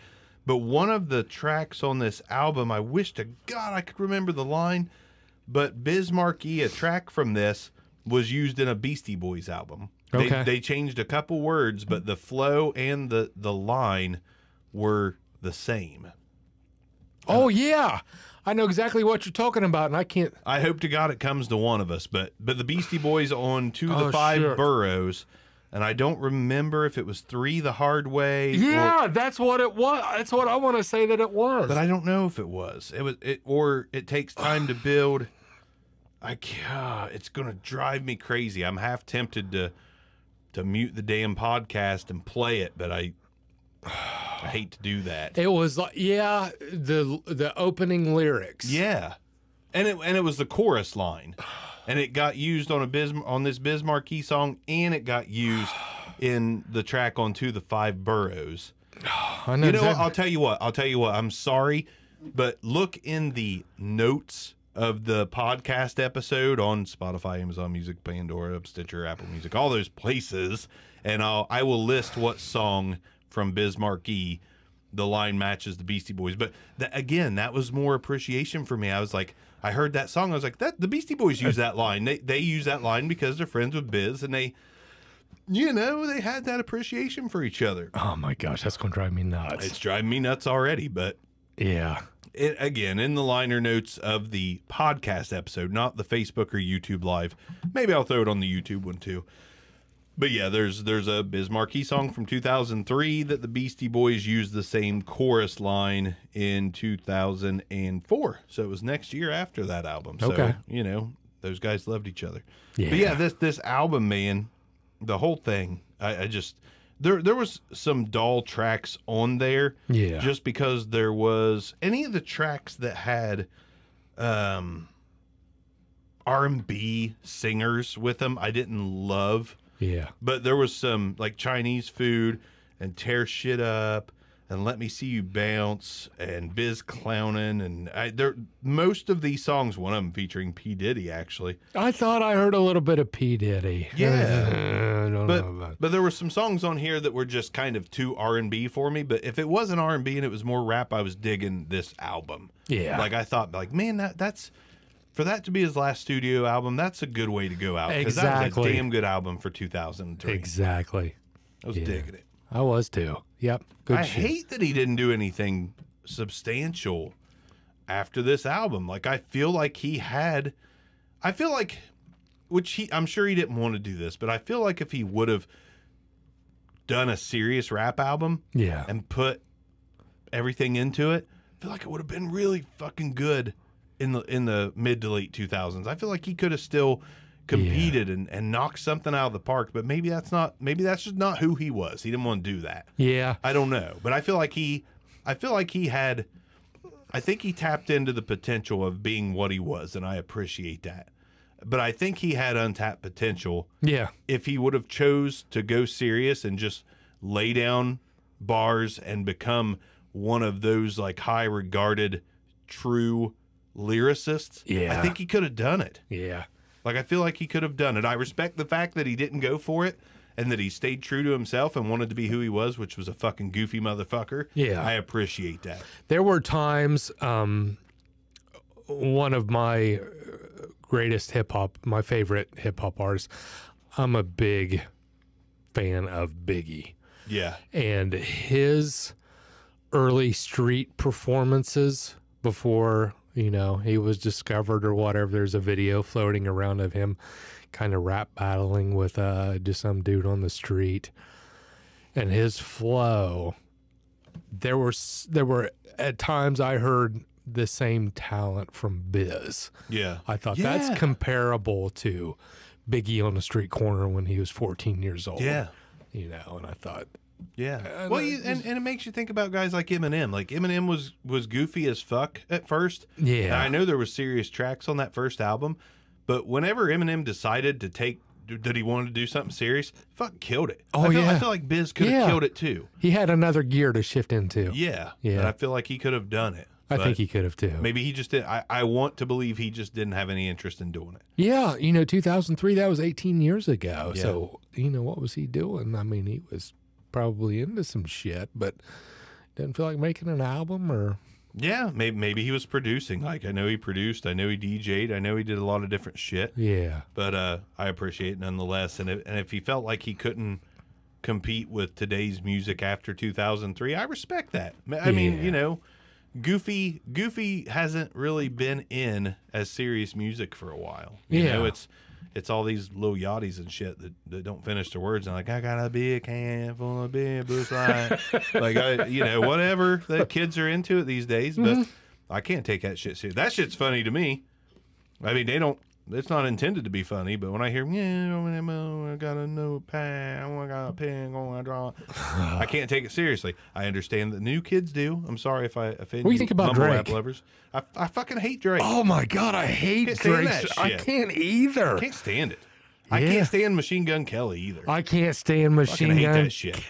But one of the tracks on this album, I wish to God I could remember the line, but Biz Markie, a track from this, was used in a Beastie Boys album. Okay. They changed a couple words, but the flow and the line were the same. Oh, yeah. I know exactly what you're talking about, and I can't... I hope to God it comes to one of us, but the Beastie Boys on To the Five Boroughs, and I don't remember if it was 3 the Hard Way. Yeah, that's what it was. That's what I want to say that it was. But I don't know if it was. Or It Takes Time to Build. It's going to drive me crazy. I'm half tempted to mute the damn podcast and play it, but I hate to do that. It was like, the opening lyrics. Yeah. And it was the chorus line. And it got used on this Biz Markie song, and it got used in the track on To the Five Boroughs. I know. You know what? exactly. I'll tell you what. I'm sorry, but look in the notes of the podcast episode on Spotify, Amazon Music, Pandora, Stitcher, Apple Music, all those places, and I will list what song from Biz Markie the line matches the Beastie Boys. But again, that was more appreciation for me. I was like, I heard that song. I was like, the Beastie Boys use that line. They use that line because they're friends with Biz, and they, you know, they had that appreciation for each other. Oh my gosh, that's gonna drive me nuts. It's driving me nuts already, but Yeah. again, in the liner notes of the podcast episode, not the Facebook or YouTube live. Maybe I'll throw it on the YouTube one too. But yeah, there's a Biz Markie song from 2003 that the Beastie Boys used the same chorus line in 2004. So it was next year after that album. So, Okay. you know, those guys loved each other. Yeah. But yeah, this album, man, the whole thing, I just, there was some dull tracks on there. Yeah. Just because there was any of the tracks that had R&B singers with them, I didn't love. Yeah. But there was some like Chinese food and Tear Shit Up and Let Me See You Bounce and Biz Clownin', and most of these songs, one of them featuring P. Diddy actually. I thought I heard a little bit of P. Diddy. Yeah. I don't know about. But there were some songs on here that were just kind of too R&B for me. But if it wasn't R&B and it was more rap, I was digging this album. Yeah. Like I thought, like, man, that's for that to be his last studio album, that's a good way to go out. Because that was a Exactly. damn good album for 2003. Exactly. I was Yeah. digging it. I was too. Yep. Good I shit. hate that he didn't do anything substantial after this album. Like I feel like, I'm sure he didn't want to do this, but I feel like if he would have done a serious rap album Yeah. and put everything into it, I feel like it would have been really fucking good in the mid to late 2000s. I feel like he could have still competed and knocked something out of the park, but maybe that's just not who he was. He didn't want to do that. Yeah. I don't know, but I think he tapped into the potential of being what he was, and I appreciate that. But I think he had untapped potential Yeah. if he would have chose to go serious and just lay down bars and become one of those like high regarded true lyricists. Yeah. I think he could have done it. Yeah. Like I feel like he could have done it. I respect the fact that he didn't go for it and that he stayed true to himself and wanted to be who he was, which was a fucking goofy motherfucker. Yeah. I appreciate that. There were times, one of my greatest my favorite hip hop artists, I'm a big fan of Biggie. Yeah. And his early street performances before, you know, he was discovered or whatever, there's a video floating around of him kind of rap battling with just some dude on the street. And his flow, there were at times I heard the same talent from Bizz. Yeah. I thought Yeah. that's comparable to Biggie on the street corner when he was 14 years old. Yeah. You know, and I thought, Yeah. Well, and it makes you think about guys like Eminem. Like Eminem was goofy as fuck at first. yeah. And I know there was serious tracks on that first album, but whenever Eminem decided that he wanted to do something serious, fuck killed it. Oh, I feel like Biz could have Yeah. killed it too. He had another gear to shift into. Yeah. Yeah. And I feel like he could have done it. I But think he could have too. maybe he just did. I want to believe he just didn't have any interest in doing it. Yeah, you know, 2003, that was 18 years ago. Yeah. So, you know, what was he doing? I mean, he was probably into some shit, but didn't feel like making an album or... Yeah, maybe he was producing. Like I know he produced, I know he DJ'd, I know he did a lot of different shit. Yeah. But I appreciate it nonetheless. And if he felt like he couldn't compete with today's music after 2003, I respect that. I mean, Yeah. you know, Goofy hasn't really been in as serious music for a while. You know, it's all these little yachties and shit that don't finish their words. And like, I got a big can full of big boots like you know, whatever the kids are into it these days. But I can't take that shit serious. That shit's funny to me. I mean, it's not intended to be funny, but when I hear, I got a notepad, I got a pen, going to draw, I can't take it seriously. I understand that new kids do. I'm sorry if I offend What do you think about mumble rap Drake? lovers. I fucking hate Drake. Oh my God, I hate Can't stand Drake. that I shit. can't either. I can't stand it. I Yeah. can't stand Machine Gun Kelly either. I can't stand Machine hate Gun that shit.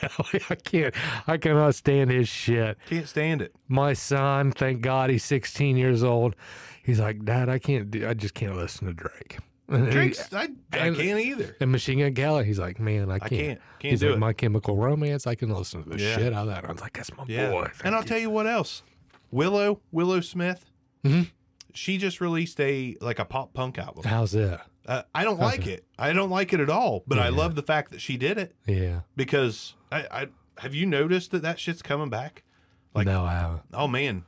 Kelly. I cannot stand his shit. Can't stand it. My son, thank God he's 16 years old. He's like, Dad, I just can't listen to Drake. Drake's, I can't either. And Machine Gun Kelly, he's like, man, I can't. Can't He's do like, it. My Chemical Romance, I can listen to the Yeah. shit out of that. I was like, that's my boy. And I'll tell you what else. Willow Smith. Mm-hmm. She just released a pop punk album. How's that? I don't like it. I don't like it at all. But I love the fact that she did it. Yeah. Because I have you noticed that shit's coming back? No, I haven't. Oh man,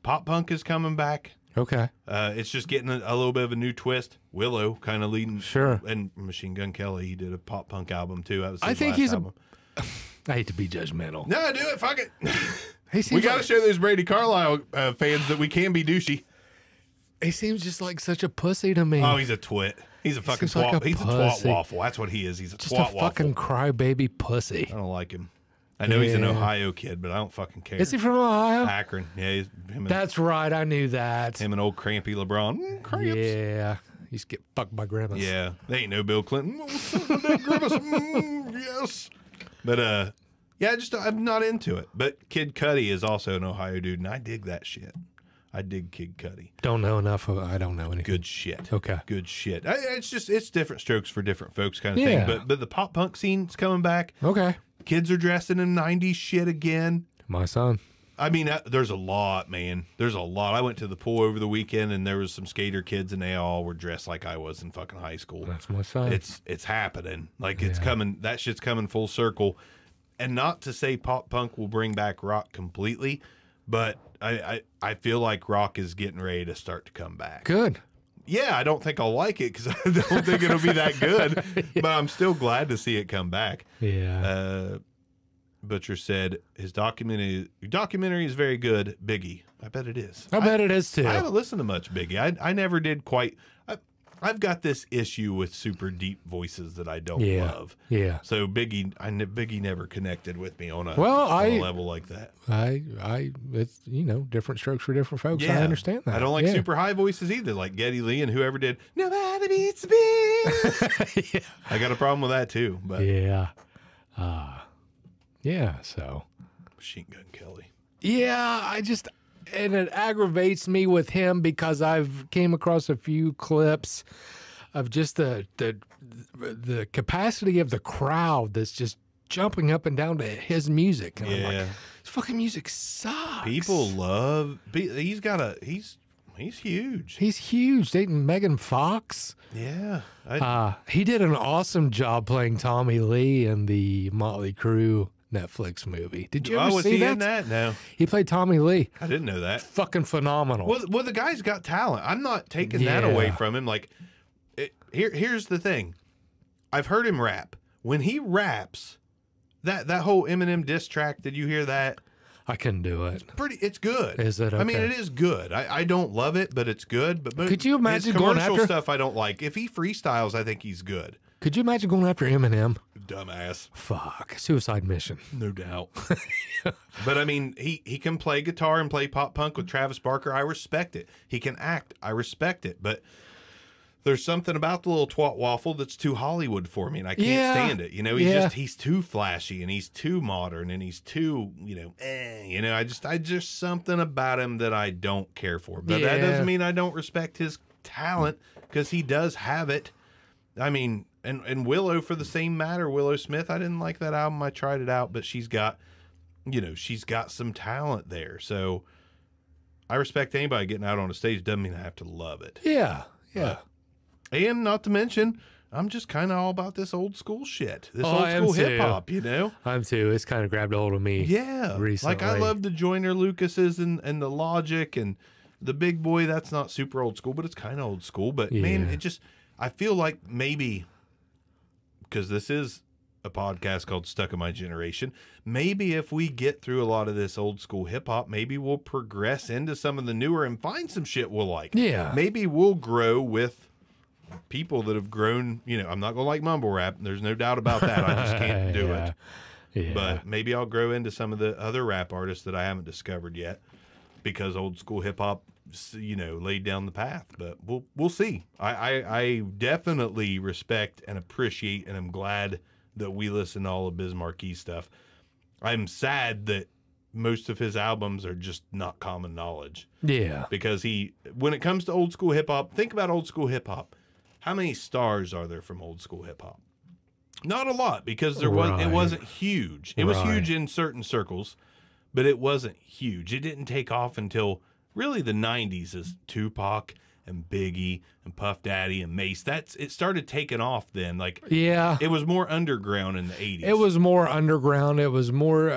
pop punk is coming back. Okay. It's just getting a little bit of a new twist. Willow kind of leading. Sure. And Machine Gun Kelly, he did a pop punk album too. That was I his think last he's album. I hate to be judgmental. No, do it. Fuck it. He seems We got to like- show those Brandy Carlisle fans that we can be douchey. He seems just like such a pussy to me. Oh, he's a twit. He's a fucking seems like twat. a He's a twat pussy. waffle. That's what he is. He's a just twat a waffle. fucking crybaby pussy. I don't like him. I know he's an Yeah. Ohio kid, but I don't fucking care. Is he from Ohio? Akron? Yeah, he's him and, That's right. I knew that. him and old crampy LeBron. Cramps. Yeah. He used to get fucked by grandmas. Yeah, they ain't no Bill Clinton. Yes, but yeah, I'm not into it. But Kid Cudi is also an Ohio dude, and I dig that shit. I dig Kid Cudi. Don't know enough of I don't know anything. Good shit. Okay. Good shit. It's different strokes for different folks, kind of Yeah. thing. But the pop punk scene's coming back. Okay. Kids are dressing in '90s shit again. My son. I mean, there's a lot, man. There's a lot. I went to the pool over the weekend, and there was some skater kids, and they all were dressed like I was in fucking high school. That's my son. It's happening. Like it's coming. That shit's coming full circle. And not to say pop punk will bring back rock completely, but I feel like rock is getting ready to start to come back. Good. Yeah, I don't think I'll like it because I don't think it'll be that good, but I'm still glad to see it come back. Yeah. Butcher said his documentary is very good. Biggie, I bet it is. I bet it is too. I haven't listened to much Biggie. I never did quite. I've got this issue with super deep voices that I don't love. Yeah. So Biggie never connected with me on a level like that. It's different strokes for different folks. I understand that. I don't like super high voices either, like Geddy Lee and whoever did Nobody Beats Biz. Yeah. I got a problem with that too. But Yeah. So. Machine Gun Kelly. Yeah, and it aggravates me with him because I've came across a few clips of just the capacity of the crowd that's just jumping up and down to his music. And I'm like, his fucking music sucks. People love. He's huge. He's huge. Dating Megan Fox. Yeah. He did an awesome job playing Tommy Lee in the Motley Crue Netflix movie. Did you ever was see he that? in that? No, He played Tommy Lee. I didn't know that. Fucking phenomenal. Well, the guy's got talent. I'm not taking that away from him. Like, here's the thing. I've heard him rap. When he raps, that whole Eminem diss track, did you hear that? I couldn't do it. It's good. Is it? I mean, Okay. it is good. I don't love it, but it's good. But Could you imagine his going commercial after- stuff? I don't like. If he freestyles, I think he's good. Could you imagine going after Eminem? Dumbass. Fuck. Suicide mission. No doubt. But I mean, he can play guitar and play pop punk with Travis Barker. I respect it. He can act. I respect it. But there's something about the little twat waffle that's too Hollywood for me, and I can't stand it. He's too flashy and he's too modern and he's too, I just something about him that I don't care for. But that doesn't mean I don't respect his talent because he does have it. I mean, and Willow for the same matter, Willow Smith, I didn't like that album. I tried it out, but she's got some talent there. So I respect anybody getting out on a stage. Doesn't mean I have to love it. Yeah. And not to mention, I'm just kind of all about this old school shit. This I am old school too. hip hop, I'm too. It's kind of grabbed a hold of me. Yeah. Recently. Like I love the Joyner Lucases and the Logic and the Big Boy. That's not super old school, but it's kind of old school. But man, I feel like maybe, because this is a podcast called Stuck in My Generation, maybe if we get through a lot of this old school hip hop, maybe we'll progress into some of the newer and find some shit we'll like. Yeah. Maybe we'll grow with people that have grown. I'm not gonna like mumble rap. There's no doubt about that. I just can't do it. Yeah. But maybe I'll grow into some of the other rap artists that I haven't discovered yet, because old school hip hop you know, laid down the path. But we'll see. I definitely respect and appreciate, and I'm glad that we listen to all of Biz Markie stuff. I'm sad that most of his albums are just not common knowledge. Yeah. Because when it comes to old school hip hop, think about old school hip hop. How many stars are there from old school hip hop? Not a lot, because it wasn't huge. It was huge in certain circles, but it wasn't huge. It didn't take off until really the 90s as Tupac and Biggie and Puff Daddy and Mace. It started taking off then. Like, yeah, it was more underground in the 80s. It was more underground. It was more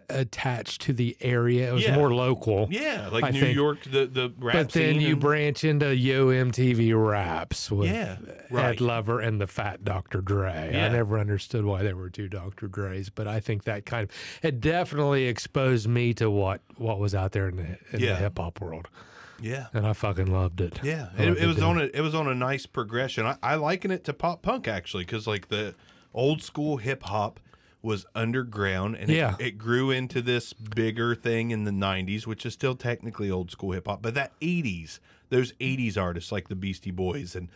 attached to the area. It was more local. Yeah, like New York, the rap scene. But then you branch into Yo MTV Raps with right. Ed Lover and the Fat Dr. Dre. Yeah. I never understood why there were two Dr. Dres, but I think that it definitely exposed me to what was out there in the hip hop world. Yeah, and I fucking loved it. Yeah, it was on a nice progression. I liken it to pop punk actually, because like the old school hip hop was underground, and it grew into this bigger thing in the 90s, which is still technically old school hip hop. But that 80s, those 80s artists like the Beastie Boys and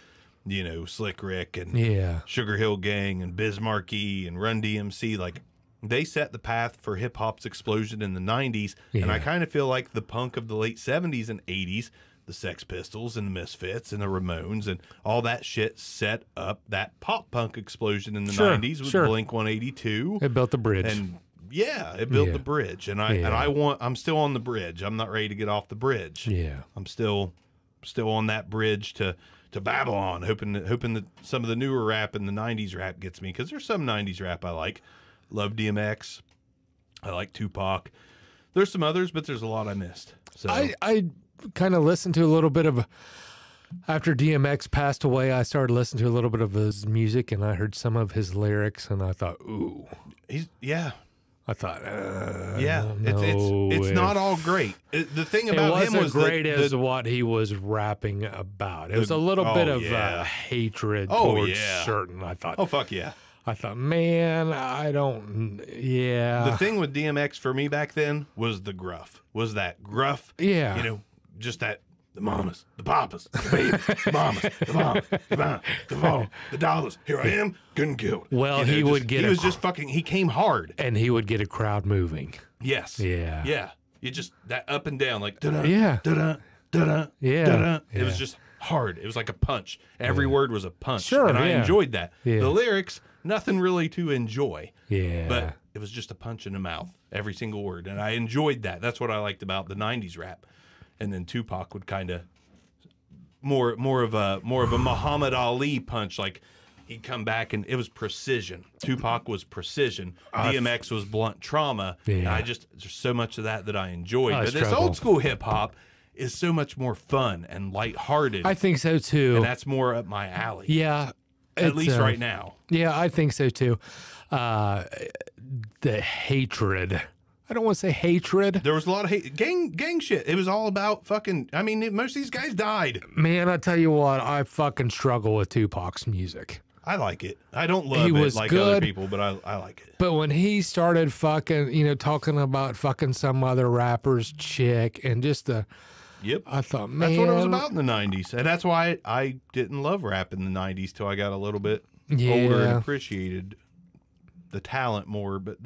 Slick Rick and Sugar Hill Gang and Biz Markie and Run DMC, like, they set the path for hip-hop's explosion in the 90s, and I kind of feel like the punk of the late 70s and 80s, the Sex Pistols and the Misfits and the Ramones and all that shit set up that pop-punk explosion in the 90s with Blink-182. It built the bridge. And, it built the bridge. And I'm still on the bridge. I'm not ready to get off the bridge. Yeah. I'm still on that bridge to Babylon, hoping that some of the newer rap in the 90s rap gets me, because there's some 90s rap I like. Love DMX. I like Tupac. There's some others, but there's a lot I missed. So I kind of listened to a little bit of, after DMX passed away, I started listening to a little bit of his music, and I heard some of his lyrics, and I thought, ooh. I thought, it's not all great. The thing about him was great as what he was rapping about. It was a little bit of hatred towards certain. I thought, oh fuck yeah. I thought, man, I don't. Yeah. The thing with DMX for me back then was the gruff. Was that gruff? Yeah. Just that. The mamas, the papas, the babies, the mamas, the mamas, the phone, the dollars. Here I am, getting killed. Well, he came hard. And he would get a crowd moving. Yes. Yeah. Yeah. You just, that up and down, like, da-da, yeah. da-da, da-da, yeah. da-da. It was just hard. It was like a punch. Every word was a punch. Sure. And I enjoyed that. Yeah. The lyrics, nothing really to enjoy. Yeah. But it was just a punch in the mouth, every single word. And I enjoyed that. That's what I liked about the 90s rap. And then Tupac would kind of more of a Muhammad Ali punch. Like, he'd come back and it was precision. Tupac was precision. DMX was blunt trauma. Yeah. And there's so much of that I enjoyed. But this old school hip hop is so much more fun and lighthearted. I think so too. And that's more up my alley. Yeah. At least right now. Yeah, I think so too. The hatred. I don't want to say hatred. There was a lot of hate. Gang shit. It was all about fucking, I mean, most of these guys died. Man, I tell you what, I fucking struggle with Tupac's music. I like it. I don't love it like other people, but I like it. But when he started fucking, talking about fucking some other rapper's chick and just the... Yep. I thought, man... That's what it was about in the 90s. And that's why I didn't love rap in the 90s till I got a little bit older and appreciated the talent more. But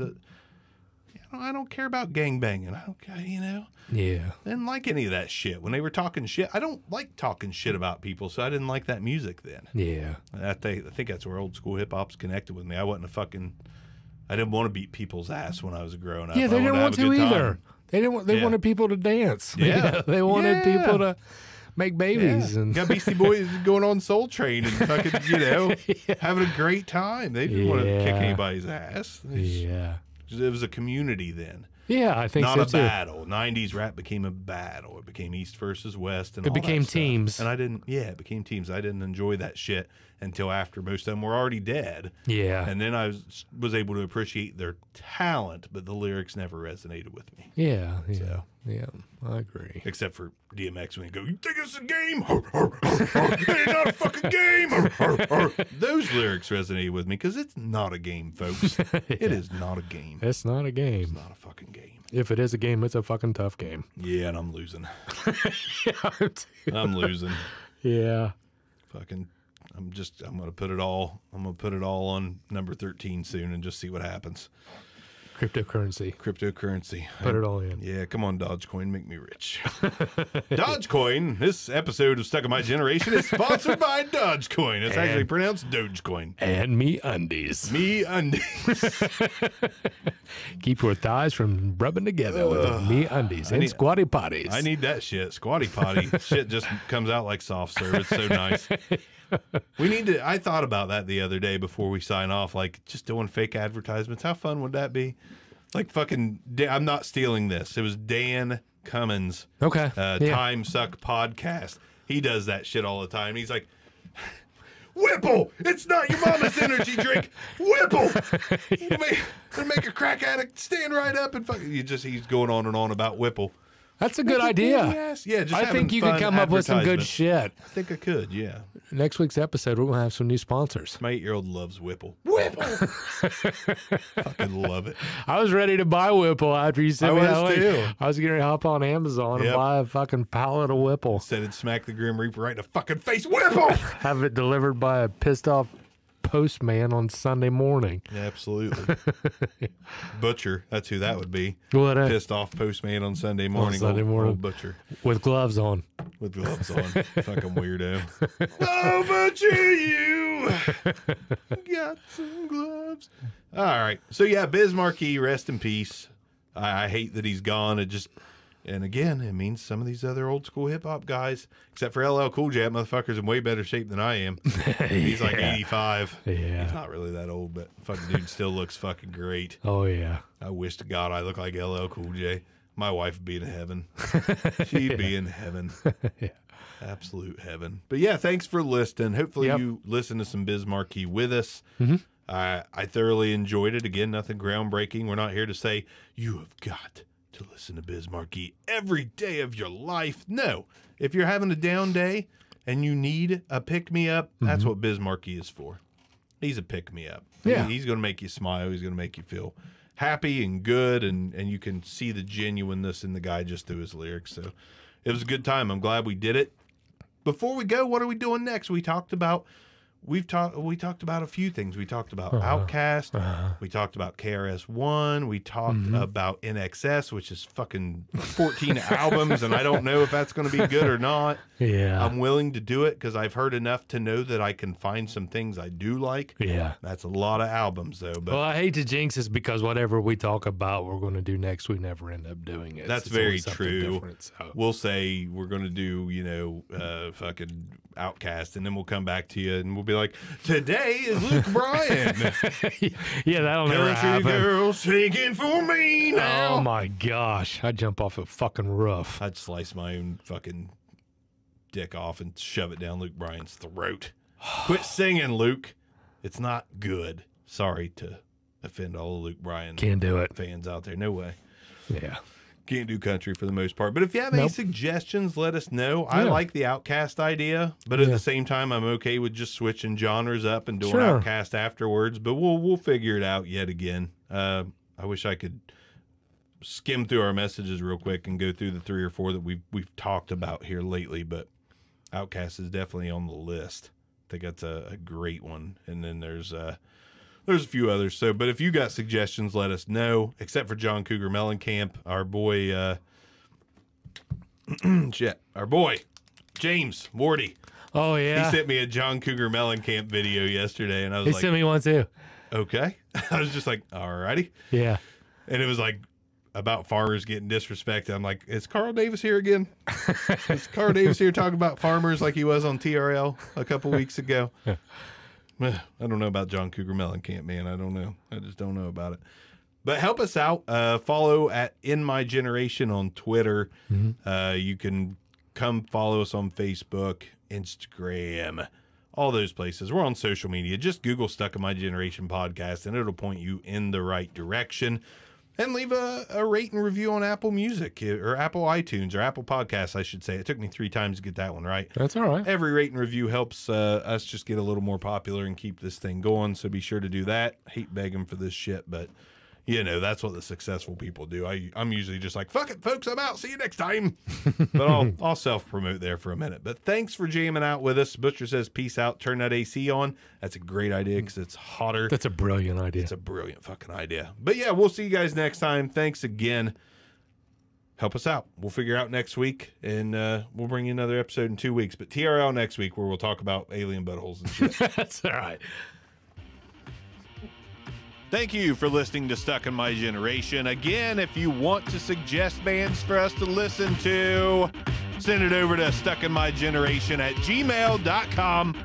I don't care about gangbanging. I don't care, Yeah. I didn't like any of that shit. When they were talking shit, I don't like talking shit about people, so I didn't like that music then. Yeah. I think that's where old school hip hop's connected with me. I didn't want to beat people's ass when I was growing up. Yeah, they didn't want to either. They didn't want. They wanted people to dance. Yeah, they wanted people to make babies and got Beastie Boys going on Soul Train and fucking having a great time. They didn't want to kick anybody's ass. It was a community then. Yeah, I think so too. Not a battle. 90s rap became a battle. It became East versus West, and it became teams. And it became teams. I didn't enjoy that shit until after most of them were already dead. Yeah. And then I was able to appreciate their talent, but the lyrics never resonated with me. Yeah. Yeah, I agree. Except for DMX when he go, "You think it's a game? It's not a fucking game." Those lyrics resonated with me because it's not a game, folks. It is not a game. It's not a game. It's not a fucking game. If it is a game, it's a fucking tough game. Yeah, and I'm losing. Yeah, I'm losing. yeah. Fucking, I'm gonna put it all on number 13 soon and just see what happens. Cryptocurrency. Put it all in. Yeah, come on, Dogecoin, make me rich. Dogecoin. This episode of Stuck in My Generation is sponsored by Dogecoin. It's actually pronounced Dogecoin. And me undies. Me undies. Keep your thighs from rubbing together with me undies and squatty potties. I need that shit. Squatty potty. Shit just comes out like soft serve. It's so nice. We need to. I thought about that the other day before we sign off, like just doing fake advertisements. How fun would that be? Like fucking, I'm not stealing this. It was Dan Cummins. Okay. Time Suck podcast. He does that shit all the time. He's like, Whipple, it's not your mama's energy drink. Whipple, it'll make a crack addict stand right up and fucking. He's going on and on about Whipple. That's a good idea. Yes. Yeah, just I think you could come up with some good shit. I think I could, yeah. Next week's episode, we're going to have some new sponsors. My 8-year-old loves Whipple. Whipple! Fucking love it. I was ready to buy Whipple after you sent me that link. Too. I was going to hop on Amazon and buy a fucking pallet of Whipple. Said it'd smack the Grim Reaper right in the fucking face. Whipple! Have it delivered by a pissed off postman on Sunday morning. Yeah, absolutely. Butcher, that's who that would be. What a pissed off postman on Sunday morning. Old Butcher. With gloves on. With gloves on. Fucking weirdo. Oh, Butcher, you got some gloves. All right. So, yeah, Biz Markie, rest in peace. I hate that he's gone. And again, it means some of these other old school hip hop guys, except for LL Cool J, that motherfucker's in way better shape than I am. He's like 85. Yeah. He's not really that old, but fucking dude still looks fucking great. Oh, yeah. I wish to God I look like LL Cool J. My wife would be in heaven. She'd be in heaven. Yeah. Absolute heaven. But yeah, thanks for listening. Hopefully you listen to some Biz Markie with us. Mm-hmm. I thoroughly enjoyed it. Again, nothing groundbreaking. We're not here to say you have got to listen to Biz Markie every day of your life. No. If you're having a down day and you need a pick-me-up, that's what Biz Markie is for. He's a pick-me-up. Yeah. He's going to make you smile. He's going to make you feel happy and good, and you can see the genuineness in the guy just through his lyrics. So it was a good time. I'm glad we did it. Before we go, what are we doing next? We talked about a few things. We talked about Outkast. We talked about KRS-One. We talked about NXS, which is fucking 14 albums, and I don't know if that's going to be good or not. Yeah. I'm willing to do it because I've heard enough to know that I can find some things I do like. Yeah. That's a lot of albums, though. But well, I hate to jinx this because whatever we talk about we're going to do next, we never end up doing it. That's very true. So. We'll say we're going to do, fucking Outkast, and then we'll come back to you and we'll be like, today is Luke Bryan. Yeah, that'll never happen. Girl singing for me now. Oh my gosh, I'd jump off a fucking roof. I'd slice my own fucking dick off and shove it down Luke Bryan's throat. Quit singing, Luke. It's not good. Sorry to offend all the Luke Bryan Can't do it. fans out there. No way. Yeah. Can't do country for the most part. But if you have any suggestions, let us know. I like the Outkast idea, but at the same time, I'm okay with just switching genres up and doing Outkast afterwards. But we'll figure it out yet again. I wish I could skim through our messages real quick and go through the 3 or 4 that we've talked about here lately. But Outkast is definitely on the list. I think that's a great one. And then there's a few others. So, but if you got suggestions, let us know. Except for John Cougar Mellencamp, our boy, our boy, James Wardy. Oh yeah. He sent me a John Cougar Mellencamp video yesterday, and I was He sent me one too. Okay. I was just like, alrighty. Yeah. And it was like about farmers getting disrespected. I'm like, is Carl Davis here again? Is Carl Davis here talking about farmers like he was on TRL a couple weeks ago? I don't know about John Cougar Mellencamp, man. I don't know. I just don't know about it. But help us out. Follow at In My Generation on Twitter. You can come follow us on Facebook, Instagram, all those places. We're on social media. Just Google Stuck in My Generation podcast, and it'll point you in the right direction. And leave a rate and review on Apple Music or Apple iTunes or Apple Podcasts, I should say. It took me 3 times to get that one right. That's all right. Every rate and review helps us just get a little more popular and keep this thing going, so be sure to do that. I hate begging for this shit, but, You know, that's what the successful people do. I'm usually just like, fuck it, folks, I'm out. See you next time. But I'll self-promote there for a minute. But thanks for jamming out with us. Butcher says, peace out. Turn that AC on. That's a great idea because it's hotter. That's a brilliant idea. It's a brilliant fucking idea. But yeah, we'll see you guys next time. Thanks again. Help us out. We'll figure out next week, and we'll bring you another episode in 2 weeks. But TRL next week, where we'll talk about alien buttholes and shit. That's all right. Thank you for listening to Stuck in My Generation. Again, if you want to suggest bands for us to listen to, send it over to stuckinmygeneration@gmail.com.